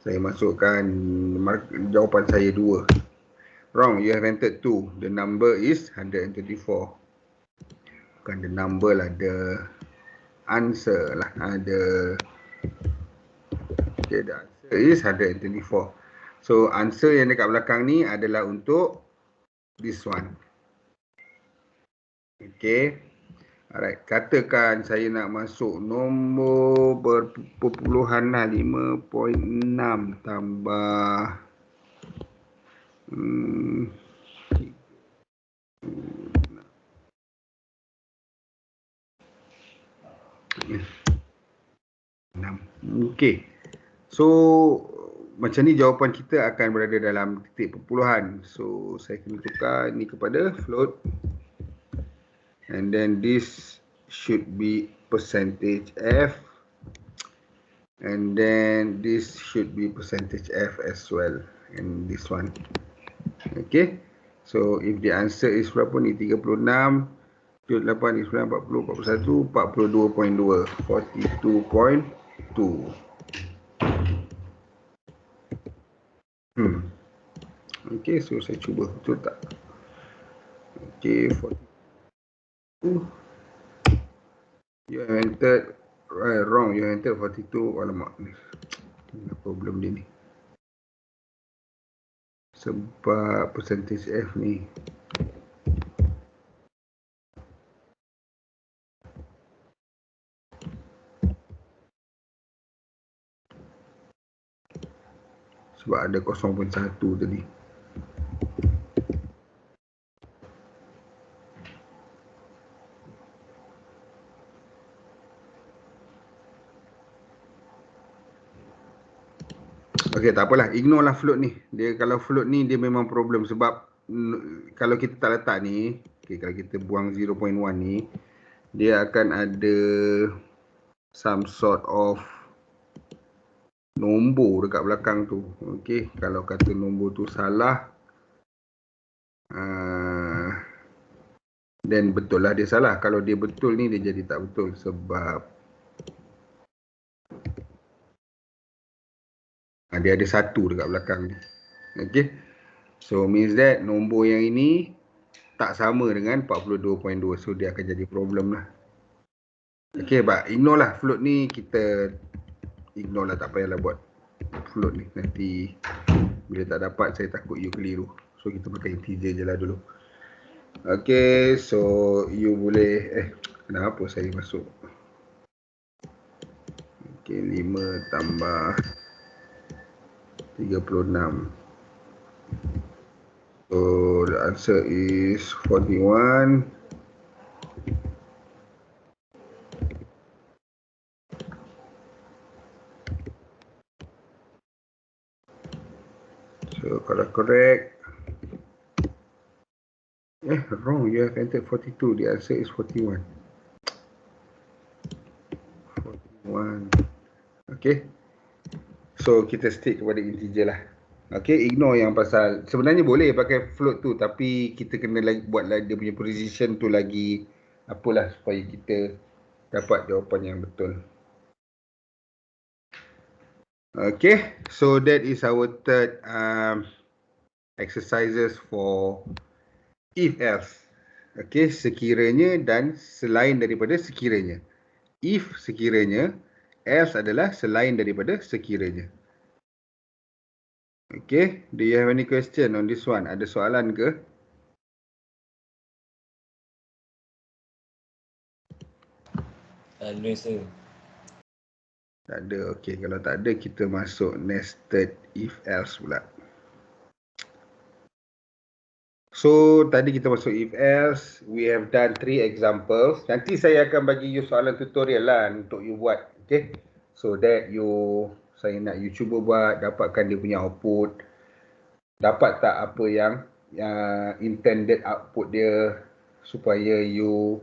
Saya masukkan jawapan saya 2. Wrong, you have entered 2. The number is 124. Bukan the number lah, the answer lah. Okay, the answer is 124. So answer yang dekat belakang ni adalah untuk this one. Okay. Alright, katakan saya nak masuk nombor berpuluhan lah, 5.6 tambah 6. Okay. So macam ni jawapan kita akan berada dalam titik perpuluhan. So saya kena tukar ni kepada float. And then this should be percentage F. And then this should be percentage F as well. And this one. Okay. So if the answer is berapa ni? 36. 8 is 9, 40, 41, 42.2. 42.2. Okay, so saya cuba. Betul tak? Okay, 42. You have entered wrong. You have entered 42. Alamak. Problem dia ni. Sebab percentage F ni. Sebab ada 0.1 tadi. Okay, tak apalah. Ignore lah float ni. Dia kalau float ni dia memang problem sebab kalau kita tak letak ni, okay, kalau kita buang 0.1 ni, dia akan ada some sort of nombor dekat belakang tu. Okay, kalau kata nombor tu salah, then betul lah dia salah. Kalau dia betul ni, dia jadi tak betul sebab dia ada 1 dekat belakang ni. Okay, so means that nombor yang ini tak sama dengan 42.2. So dia akan jadi problem lah. Okay, but ignore lah float ni. Kita ignore lah, tak payahlah buat float ni. Nanti bila tak dapat, saya takut you keliru. So kita pakai integer je lah dulu. Okay, so you boleh kenapa saya masuk? Okay, 5 tambah 36. So the answer is 41. So kalau correct, wrong, you have entered 42. The answer is 41. 41. Okay. So kita stick kepada integer lah. Okay, ignore yang pasal, sebenarnya boleh pakai float tu, tapi kita kena lagi buat lagi dia punya precision tu lagi apalah supaya kita dapat jawapan yang betul. Okay, so that is our third exercises for if else. Okay, sekiranya dan selain daripada sekiranya. If sekiranya, else adalah selain daripada sekiranya. Okay, do you have any question on this one? Ada soalan ke? No, sir. Tak ada. Okey, kalau tak ada kita masuk nested if else pula. So tadi kita masuk if else, we have done 3 examples. Nanti saya akan bagi you soalan tutorial lah untuk you buat. Okay, so that saya nak you cuba buat, dapatkan dia punya output. Dapat tak apa yang intended output dia, supaya you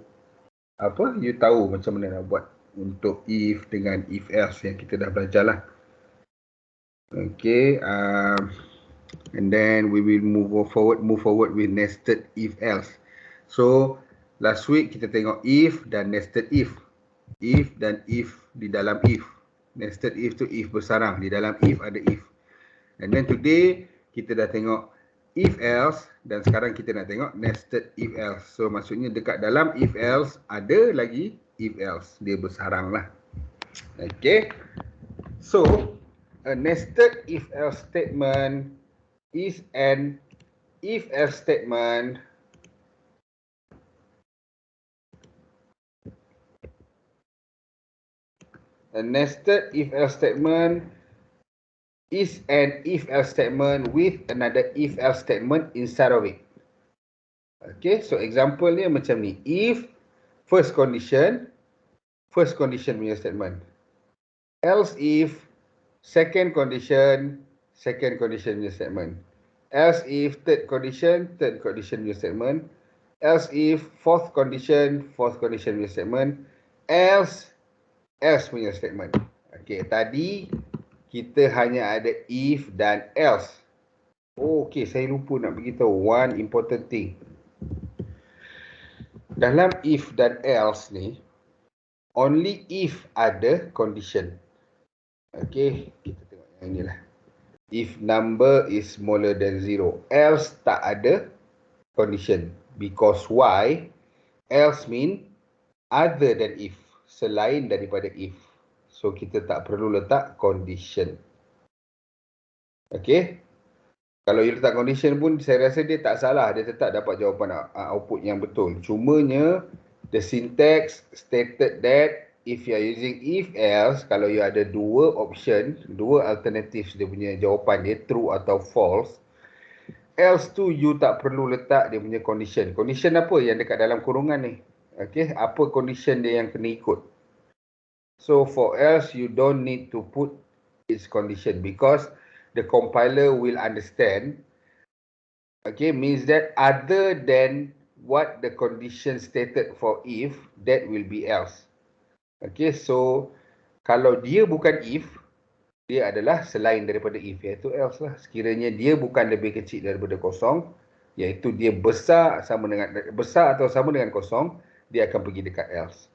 tahu macam mana nak buat untuk if dengan if else yang kita dah belajar lah. Okay, and then we will move forward with nested if else. So last week kita tengok if dan nested if dan if di dalam if. Nested if tu if bersarang, di dalam if ada if. And then today kita dah tengok if else dan sekarang kita nak tengok nested if else. So maksudnya dekat dalam if else ada lagi if else, dia bersarang lah. Okay, so a nested if else statement is an if else statement a nested if else statement is an if else statement with another if else statement inside of it. Okay, so example dia macam ni. If first condition punya statement. Else if second condition punya statement. Else if third condition punya statement. Else if fourth condition punya statement. Else punya statement. Okay, tadi kita hanya ada if dan else. Okay, saya lupa nak beritahu one important thing. Dalam if dan else ni, only if ada condition. Okay, kita tengok yang inilah. If number is smaller than 0, else tak ada condition. Because why? Else mean other than if, selain daripada if. So kita tak perlu letak condition. Okay, kalau you letak condition pun saya rasa dia tak salah, dia tetap dapat jawapan output yang betul. Cumanya the syntax stated that if you are using if else, kalau you ada dua option, dua alternatives dia punya jawapan dia, true atau false, else tu you tak perlu letak dia punya condition. Condition apa yang dekat dalam kurungan ni? Okay, apa condition dia yang kena ikut? So for else you don't need to put its condition because the compiler will understand. Okay, means that other than what the condition stated for if, that will be else. Okay, so kalau dia bukan if, dia adalah selain daripada if, iaitu else lah. Sekiranya dia bukan lebih kecil daripada kosong, iaitu dia besar atau sama dengan kosong, dia akan pergi dekat else.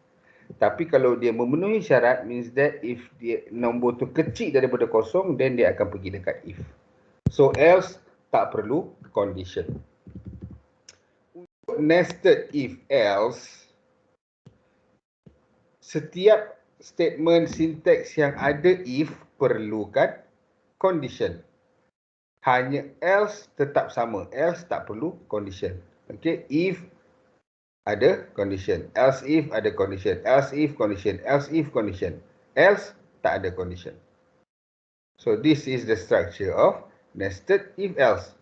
Tapi kalau dia memenuhi syarat, means that if dia nombor tu kecil daripada kosong, then dia akan pergi dekat if. So else tak perlu condition. Untuk nested if else, setiap statement sintaks yang ada if perlukan condition. Hanya else tetap sama. Else tak perlu condition. Okay, if ada condition. Else if ada condition. Else if condition. Else if condition. Else tak ada condition. So this is the structure of nested if else.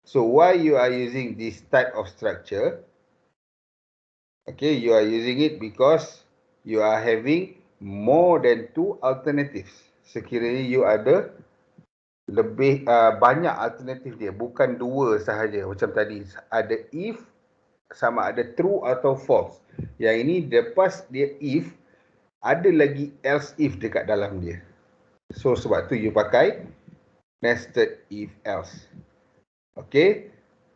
So why you are using this type of structure? Okay, you are using it because you are having more than 2 alternatives. Sekiranya you ada lebih banyak alternatif dia, bukan 2 sahaja. Macam tadi ada if sama ada true atau false. Yang ini lepas dia if, ada lagi else if dekat dalam dia. So sebab tu you pakai nested if else. Okay,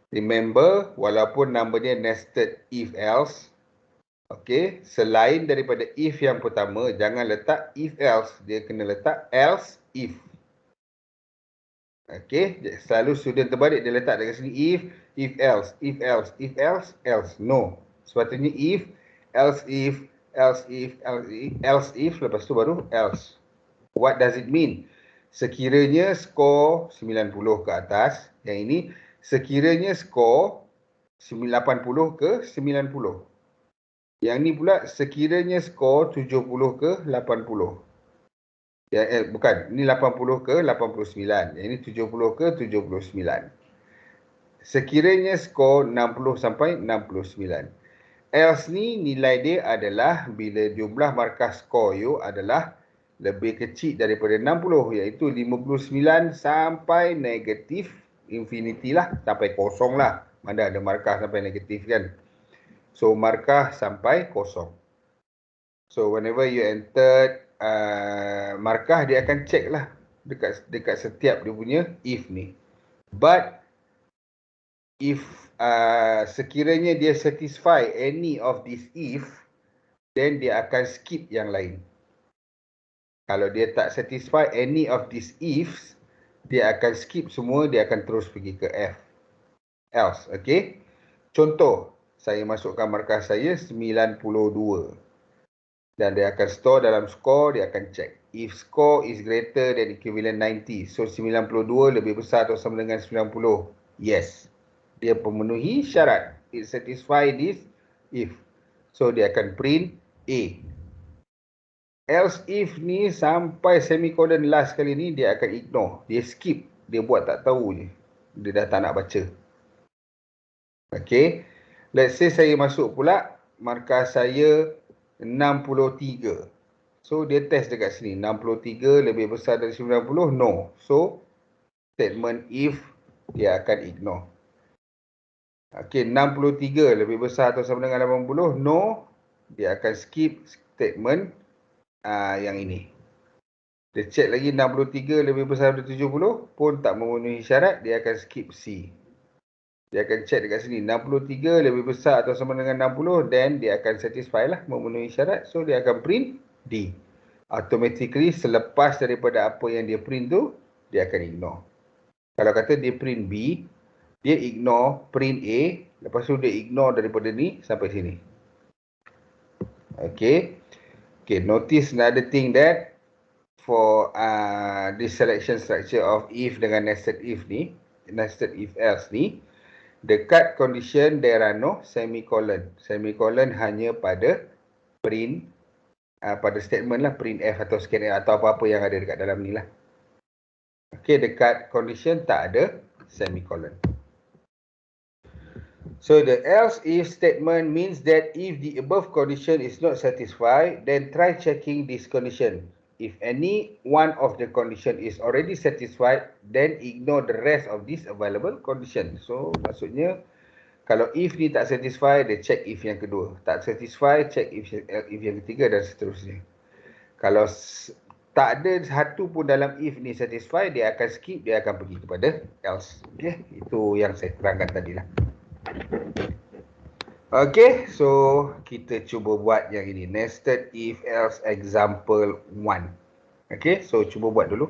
remember walaupun nama dia nested if else, okay, selain daripada if yang pertama, jangan letak if else, dia kena letak else if. Okay, selalu student terbalik dia letak dekat sini if else, if else, if else, else. No, sepatutnya if, else if, else if, else if, lepas tu baru else. What does it mean? Sekiranya skor 90 ke atas, yang ini sekiranya skor 80 ke 90. Yang ni pula sekiranya skor 70 ke 80. Ya, bukan, ini 80 ke 89. Yang ini 70 ke 79. Sekiranya skor 60 sampai 69. Else ni nilai dia adalah bila jumlah markah skor you adalah lebih kecil daripada 60, iaitu 59 sampai negatif infinity lah, sampai kosong lah. Mana ada markah sampai negatif kan. So markah sampai kosong. So whenever you enter markah, dia akan check lah dekat setiap dia punya if ni. But if sekiranya dia satisfy any of this if, then dia akan skip yang lain. Kalau dia tak satisfy any of these ifs, dia akan skip semua, dia akan terus pergi ke F. Else, okay? Contoh, saya masukkan markah saya 92. Dan dia akan store dalam score, dia akan check. If score is greater than equivalent 90, so 92 lebih besar atau sama dengan 90. Yes. Dia pemenuhi syarat. It satisfy this if. So dia akan print A. Else if ni sampai semicolon last kali ni, dia akan ignore. Dia skip. Dia buat tak tahu je. Dia dah tak nak baca. Okay. Let's say saya masuk pula, markah saya 63. So dia test dekat sini. 63 lebih besar dari 90? No. So statement if dia akan ignore. Okay, 63 lebih besar atau sama dengan 80? No. Dia akan skip statement yang ini. Dia check lagi 63 lebih besar dari 70 pun tak memenuhi syarat, dia akan skip C. Dia akan check dekat sini 63 lebih besar atau sama dengan 60, then dia akan satisfy lah, memenuhi syarat. So dia akan print D. Automatically selepas daripada apa yang dia print tu, dia akan ignore. Kalau kata dia print B, dia ignore print A, lepas tu dia ignore daripada ni sampai sini. Okay. Okay, notice another thing that for this selection structure of if dengan nested if ni, nested if else ni, dekat condition there are no semicolon. Semicolon hanya pada print, pada statement lah, print F atau scanf atau apa-apa yang ada dekat dalam ni lah. Okay, dekat condition tak ada semicolon. So the else if statement means that if the above condition is not satisfied, then try checking this condition. If any one of the condition is already satisfied, then ignore the rest of this available condition. So maksudnya, kalau if ni tak satisfy, dia check if yang kedua. Tak satisfy, check if yang ketiga dan seterusnya. Kalau tak ada satu pun dalam if ni satisfy, dia akan skip, dia akan pergi kepada else. Okay, itu yang saya terangkan tadi lah. Okay, so kita cuba buat yang ini. Nested if else example 1. Okay, so cuba buat dulu.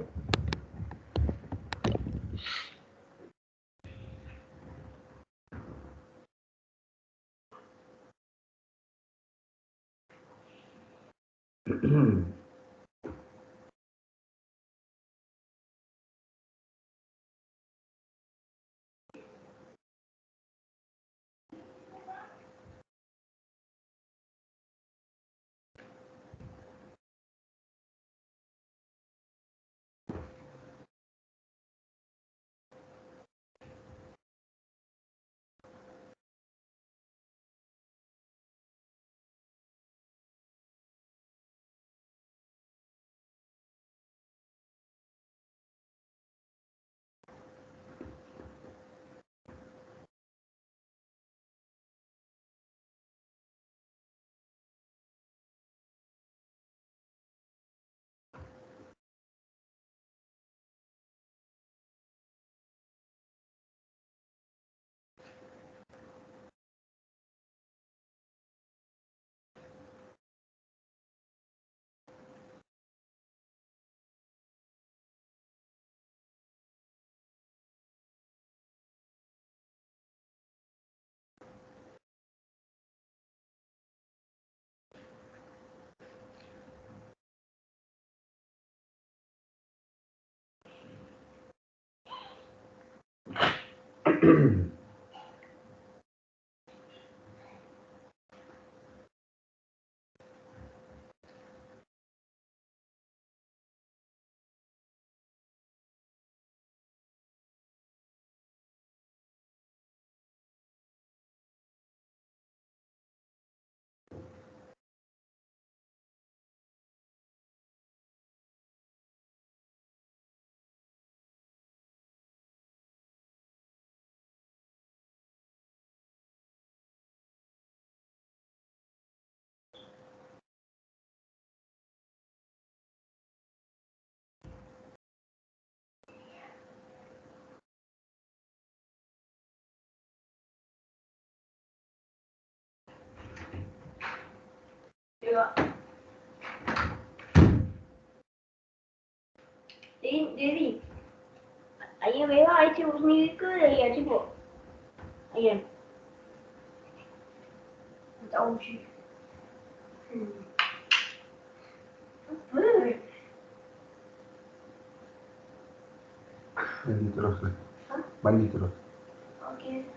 Tengok. Jadi, ayam merah ayam cebok sendiri ke ayam cebok? Ayam. Tak tahu sih. Apa? Mandi terus lah. Mandi terus. Okey.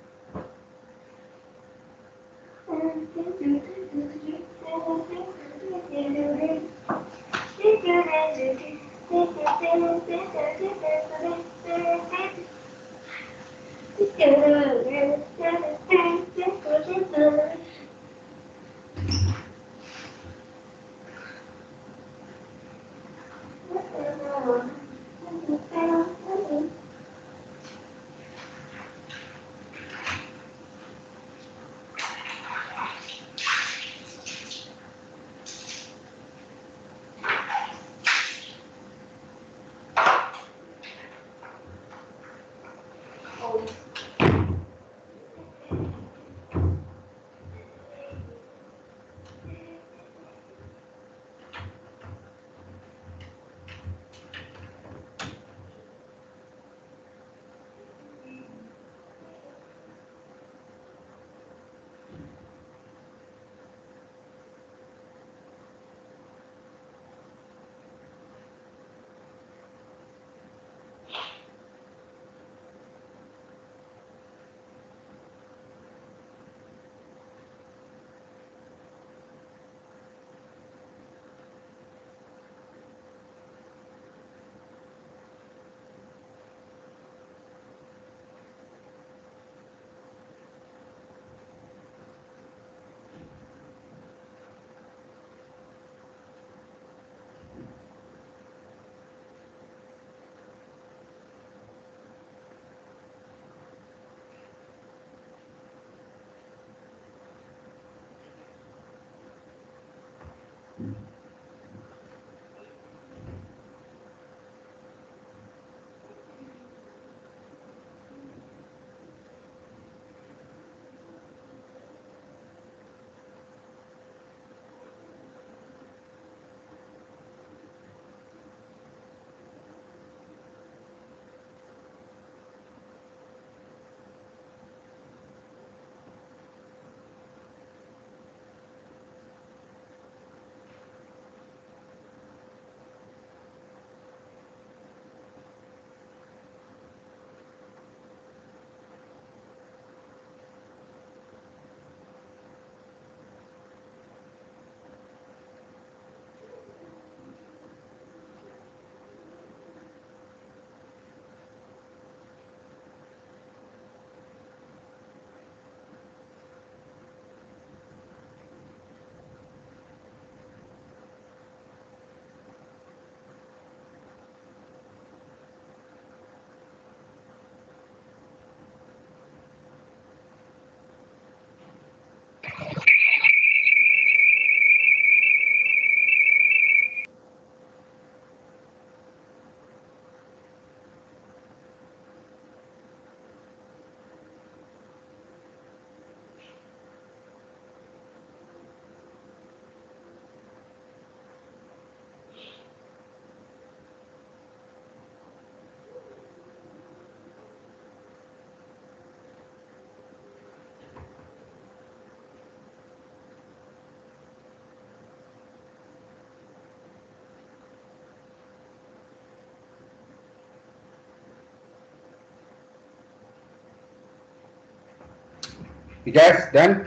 You guys done?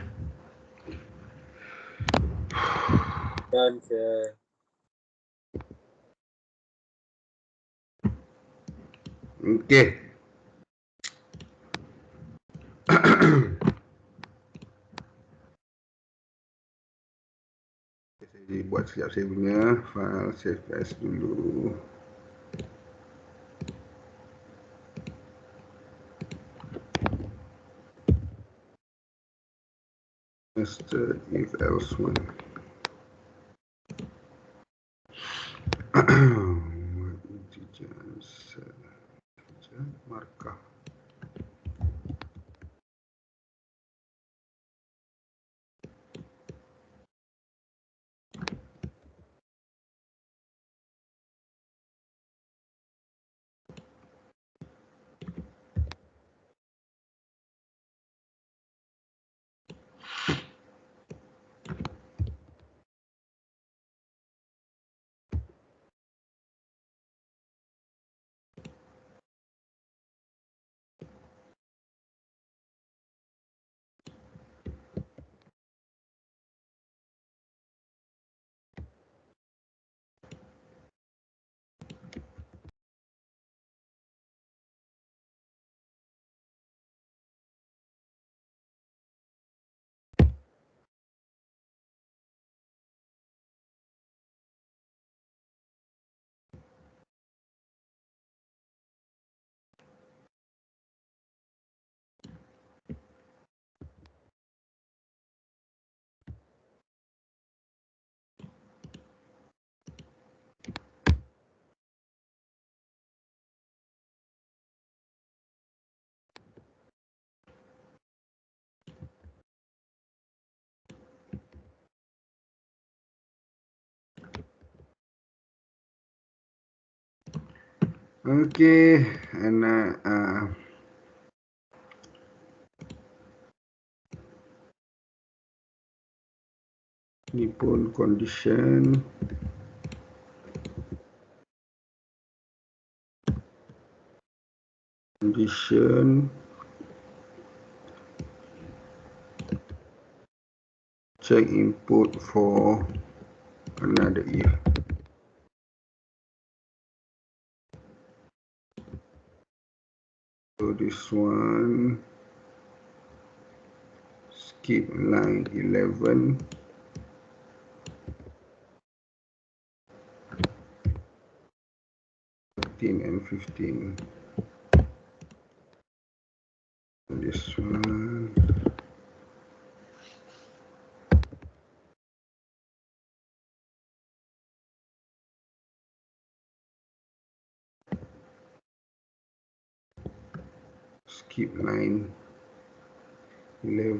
Done, sir. Okay. Saya buat siap saya punya file save as dulu. Mr. if else one. Markah. Okay, anak ni pun condition check input for another if. So this one skip line 11, 13 and 15. This one skip line 11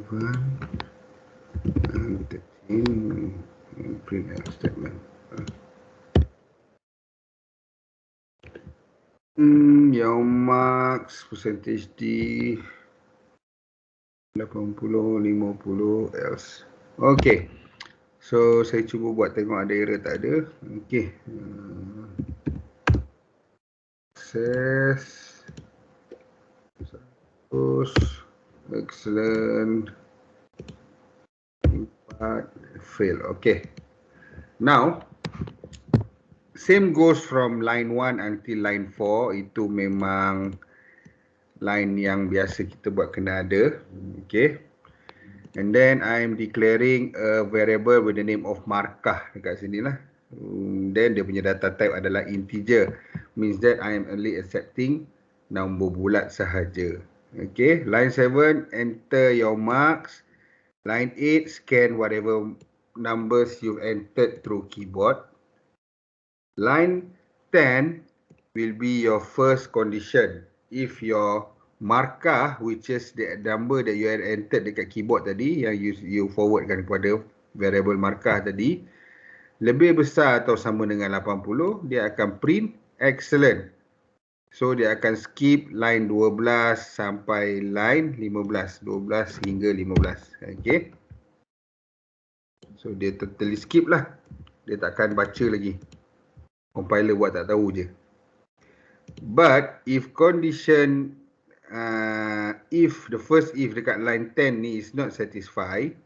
and 13 and print else statement. Your marks percentage D 80, 50 else. Okay. So saya cuba buat tengok ada error tak ada. Okay. Access. Terus. Excellent. Impact. Fail. Okay. Now. Same goes from line 1 until line 4. Itu memang line yang biasa kita buat kena ada. Okay. And then I am declaring a variable with the name of markah dekat sini lah. Then dia punya data type adalah integer. Means that I am only accepting nombor bulat sahaja. Okay. Line 7, enter your marks. Line 8, scan whatever numbers you've entered through keyboard. Line 10 will be your first condition. If your markah, which is the number that you had entered dekat keyboard tadi, yang you forwardkan kepada variable markah tadi, lebih besar atau sama dengan 80, dia akan print excellent. So dia akan skip line 12 sampai line 15, 12 hingga 15. Okay. So dia totally skip lah. Dia takkan baca lagi. Compiler buat tak tahu je. But if condition if the first if dekat line 10 ni is not satisfied,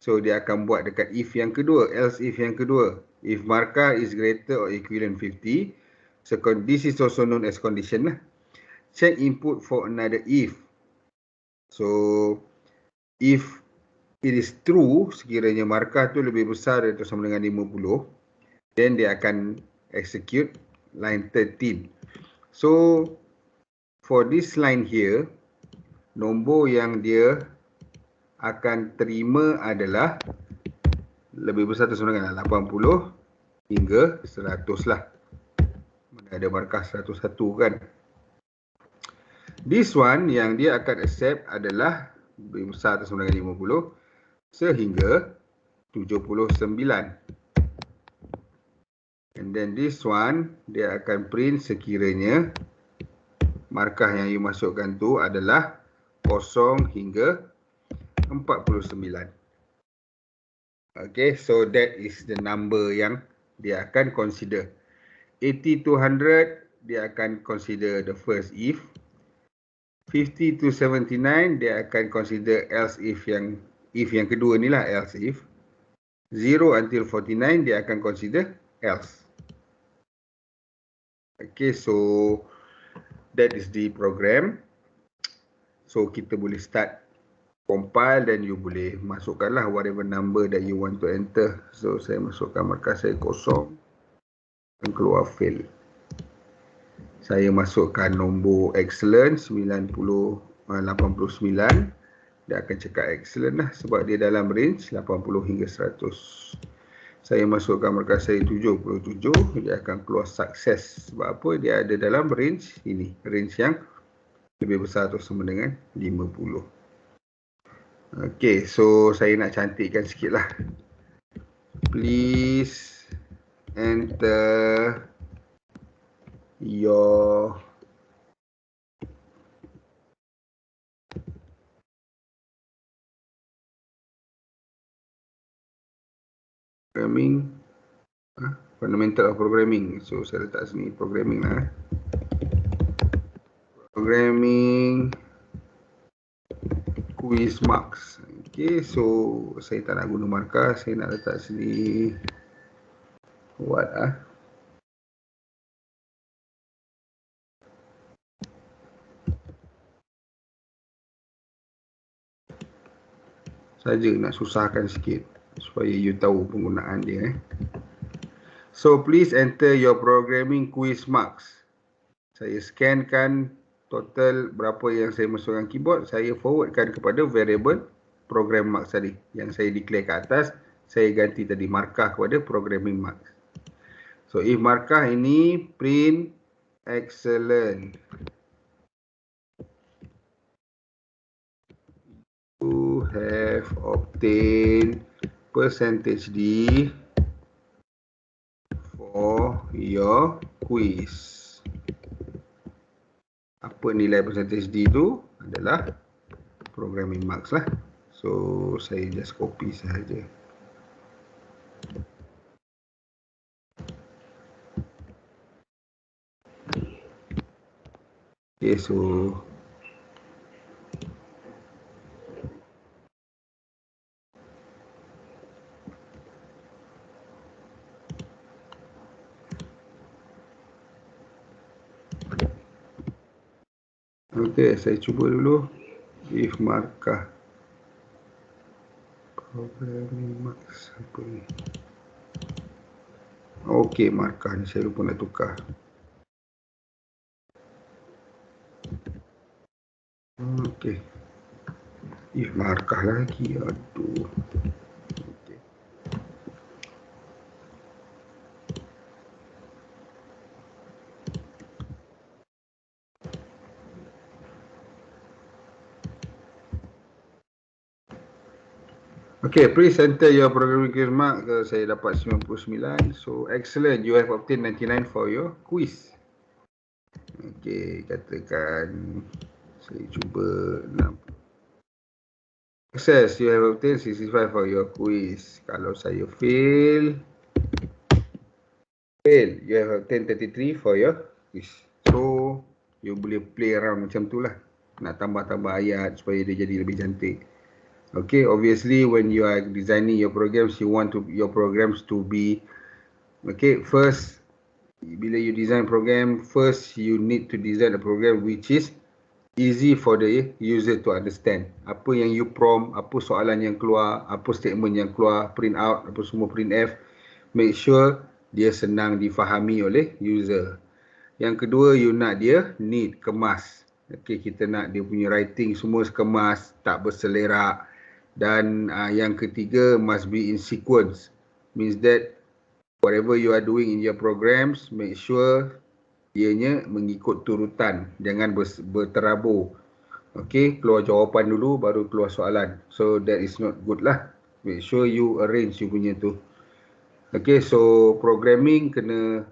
so dia akan buat dekat if yang kedua, else if yang kedua. If markah is greater or equivalent 50, so this is also known as condition lah. Check input for another if. So if it is true, sekiranya markah tu lebih besar atau sama dengan 50, then dia akan execute line 13. So for this line here, nombor yang dia akan terima adalah lebih besar atau sama dengan 80 hingga 100 lah. Mana ada markah 101 kan. This one yang dia akan accept adalah lebih besar atau sama dengan 50 sehingga 79. And then this one, dia akan print sekiranya markah yang you masukkan tu adalah 0 hingga 49. Okay, so that is the number yang dia akan consider. 80 to 100, dia akan consider the first if. 50 to 79, dia akan consider else if yang kedua ni lah, else if. 0 until 49, dia akan consider else. Okay, so that is the program. So kita boleh start compile dan you boleh masukkanlah whatever number that you want to enter. So saya masukkan markah saya 0 dan keluar fail. Saya masukkan nombor excellent 89. Dia akan cakap excellent lah sebab dia dalam range 80 hingga 100. Saya masukkan markah saya 77, dia akan keluar sukses. Sebab apa? Dia ada dalam range ini, range yang lebih besar atau sama dengan 50. Okay, so saya nak cantikkan sikit lah. Please enter your programming, fundamental of programming. So saya letak sini programming lah. Programming quiz marks. Okay, so saya tak nak guna markah, saya nak letak sini what saja nak susahkan sikit supaya you tahu penggunaan dia. So please enter your programming quiz marks. Saya scankan total berapa yang saya masukkan keyboard, saya forwardkan kepada variable program marks tadi yang saya declare ke atas, saya ganti tadi markah kepada programming marks. So if markah ini print excellent, you have obtained percentage D for your quiz. Apa nilai percentage D itu adalah programming marks lah. So saya just copy sahaja. Okay, so okay, saya cuba dulu if markah programming marks apa ni. Okay, markah ni saya lupa nak tukar. Okay, if markah lagi, aduh. Okay. Okay, please enter your programming quiz mark. Saya dapat 99. So excellent, you have obtained 99 for your quiz. Okay, katakan saya cuba 6. Success, you have obtained 65 for your quiz. Kalau saya fail, you have obtained 33 for your quiz. So you boleh play around macam tu lah, nak tambah-tambah ayat supaya dia jadi lebih cantik. Okay, obviously when you are designing your programs, you want your programs to be, okay, first, bila you design program, first you need to design a program which is easy for the user to understand. Apa yang you prompt, apa soalan yang keluar, apa statement yang keluar, print out, apa semua print F, make sure dia senang difahami oleh user. Yang kedua, you nak dia neat, kemas. Okay, kita nak dia punya writing semua kemas, tak berselerak. Dan yang ketiga, must be in sequence. Means that whatever you are doing in your programs, make sure ianya mengikut turutan, jangan berterabur. Okay, keluar jawapan dulu baru keluar soalan. So that is not good lah. Make sure you arrange you punya tu. Okay, so programming kena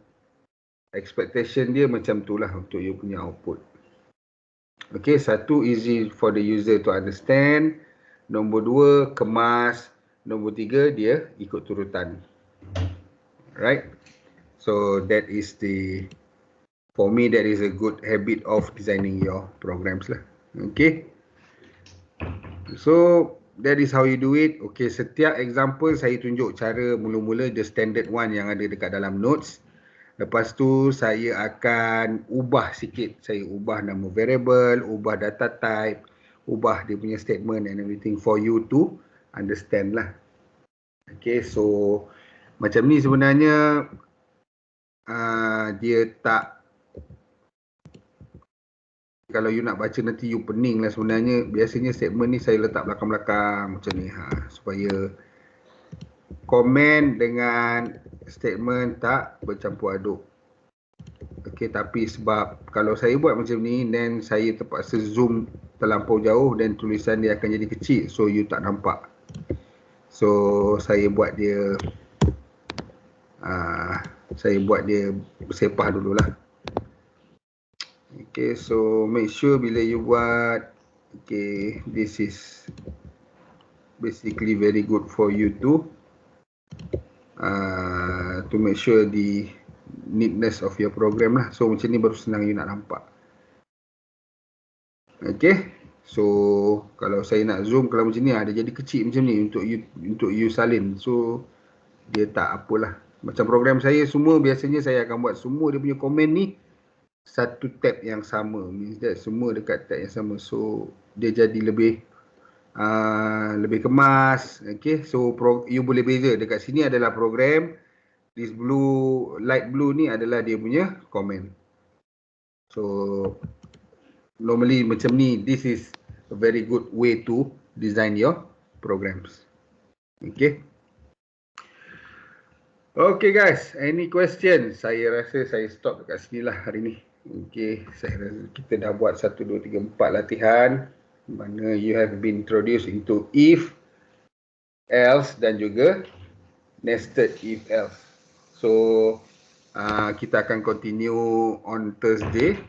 expectation dia macam tu lah untuk you punya output. Okay, satu, easy for the user to understand. Nombor 2, kemas. Nombor 3, dia ikut turutan. Right? So that is the, for me, that is a good habit of designing your programs lah. Okay. So that is how you do it. Okay, setiap example saya tunjuk cara mula-mula the standard one yang ada dekat dalam notes. Lepas tu saya akan ubah sikit. Saya ubah nama variable, ubah data type, ubah dia punya statement and everything for you to understand lah. Okay, so macam ni sebenarnya dia tak, kalau you nak baca nanti you pening lah sebenarnya. Biasanya statement ni saya letak belakang-belakang macam ni supaya komen dengan statement tak bercampur aduk. Okay, tapi sebab kalau saya buat macam ni, then saya terpaksa zoom terlampau jauh dan tulisan dia akan jadi kecil, so you tak nampak. So saya buat dia bersepah dululah. Okay, so make sure bila you buat, okay, this is basically very good for you to make sure the neatness of your program lah. So macam ni baru senang you nak nampak. Okay, so kalau saya nak zoom, kalau macam ni dia jadi kecil macam ni untuk you salin. So dia tak apalah. Macam program saya semua biasanya saya akan buat semua dia punya komen ni satu tab yang sama, means that semua dekat tab yang sama. So dia jadi lebih kemas. Okay, so you boleh beza. Dekat sini adalah program, this blue, light blue ni adalah dia punya komen. So normally macam ni, this is a very good way to design your programs. Okay. Okay guys, any question? Saya rasa saya stop dekat sini lah hari ni. Okay, saya rasa kita dah buat 1, 2, 3, 4 latihan mana you have been introduced into if, else dan juga nested if else. So kita akan continue on Thursday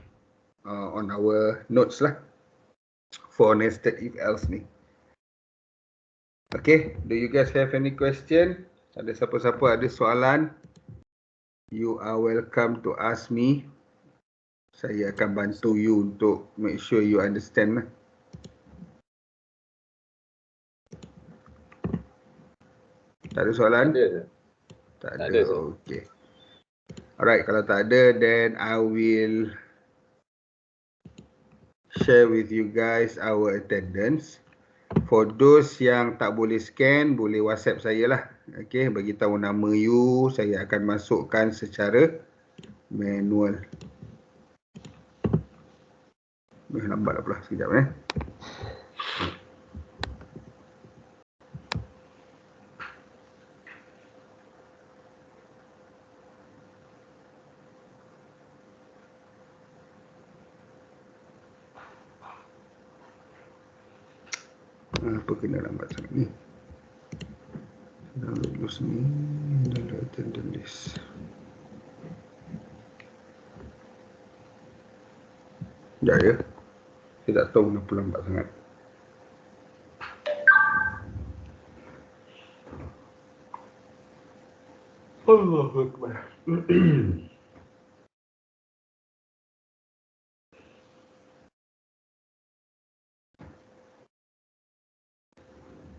on our notes lah for nested if else ni. Okay, do you guys have any question? Ada siapa-siapa ada soalan, you are welcome to ask me. Saya akan bantu you untuk make sure you understand lah. Tak ada soalan? Tak ada. Okay. Alright, kalau tak ada, then I will share with you guys our attendance. For those yang tak boleh scan, boleh WhatsApp saya lah. Okay, bagi tahu nama you, saya akan masukkan secara manual. Lambat lah pula, sekejap apa kena lambat sangat ni? Download dulu sini, download attendance list. Sekejap ya. Saya tak tahu kenapa lambat sangat. Allahu Akbar.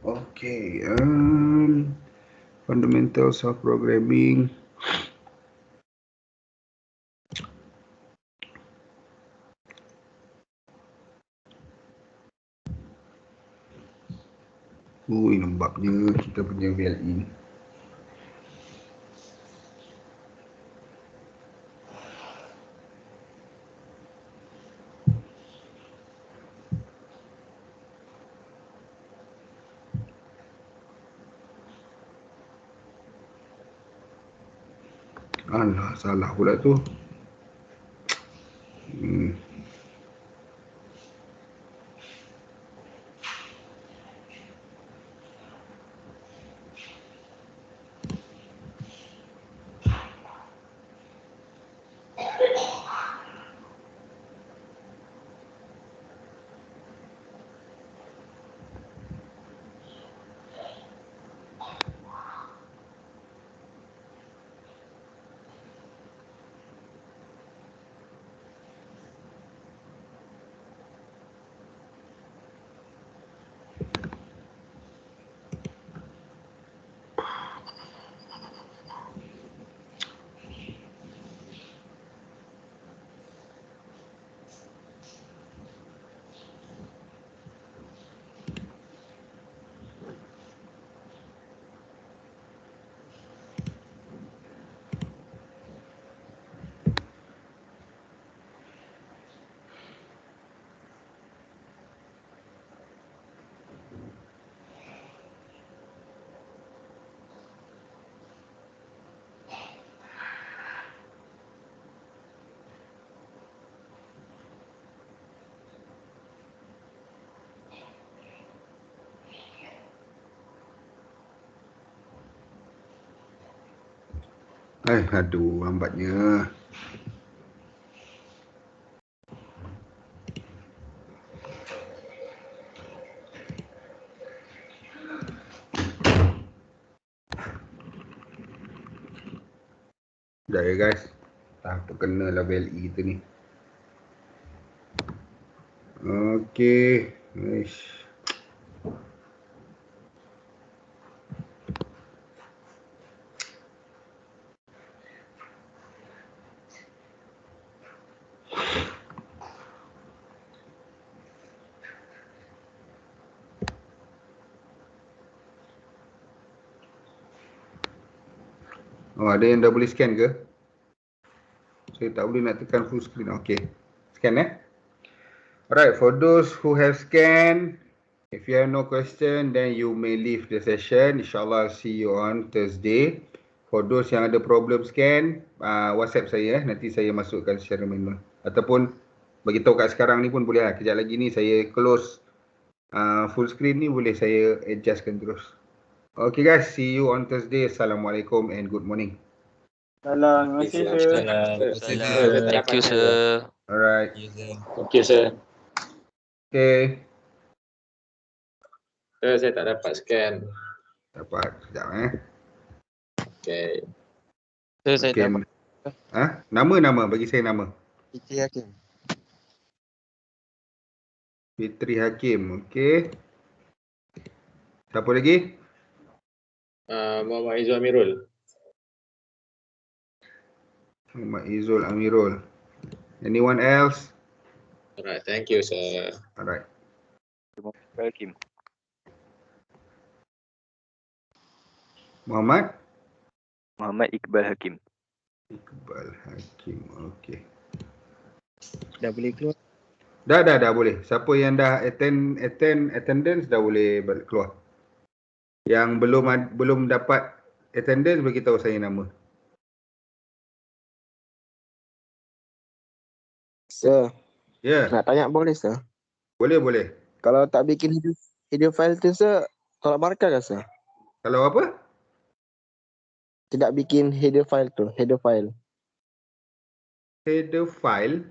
Okay, fundamentals of programming. Lembabnya kita punya VLE. Alah, salah pula tu. Aduh, lambatnya. Sekejap ya guys. Apa kena lah BLE kita ni. Okey. Ish. Oh, ada yang dah boleh scan ke? Saya tak boleh nak tekan full screen. Okay. Scan Alright, for those who have scanned, if you have no question, then you may leave the session. InsyaAllah, I'll see you on Thursday. For those yang ada problem scan, WhatsApp saya. Nanti saya masukkan secara manual. Ataupun bagi tahu kat sekarang ni pun boleh lah. Kejap lagi ni saya close full screen ni, boleh saya adjustkan terus. Okay guys, see you on Thursday. Assalamualaikum and good morning. Salam. Terima kasih, sir. Thank you, sir. Alright. Thank you, sir. Okay. Saya tak dapat scan. Dapat. Sekejap Okay. Sir, saya Okay. dapat. Nama. Bagi saya nama. Fitri Hakim. Fitri Hakim. Okay. Siapa lagi? Muhammad Izul Amirul. Muhammad Izul Amirul. Anyone else? Alright, thank you, sir. Alright. Hakim. Muhammad Iqbal Hakim. Iqbal Hakim. Okay. Dah boleh keluar? Dah boleh. Siapa yang dah attendance dah boleh balik keluar. Yang belum dapat attendance, bagi tahu saya nama. Sir, Ya, nak tanya boleh sir? boleh. Kalau tak bikin video file tu sir, tolak markah ke sir? Kalau apa? Tidak bikin header file tu, header file. Header file.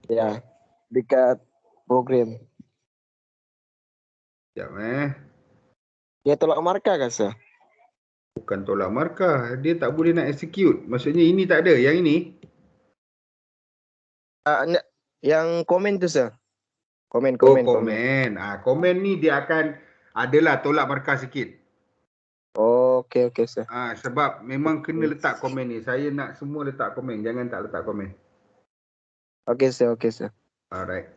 Ya, dekat program. Sekejap Dia tolak markah ke sir? Bukan tolak markah. Dia tak boleh nak execute. Maksudnya ini tak ada. Yang ini. Yang komen tu sir. Komen. Komen. Komen ni dia akan adalah tolak markah sikit. Oh, okey sir. Sebab memang kena letak komen ni. Saya nak semua letak komen. Jangan tak letak komen. Okey sir. Alright.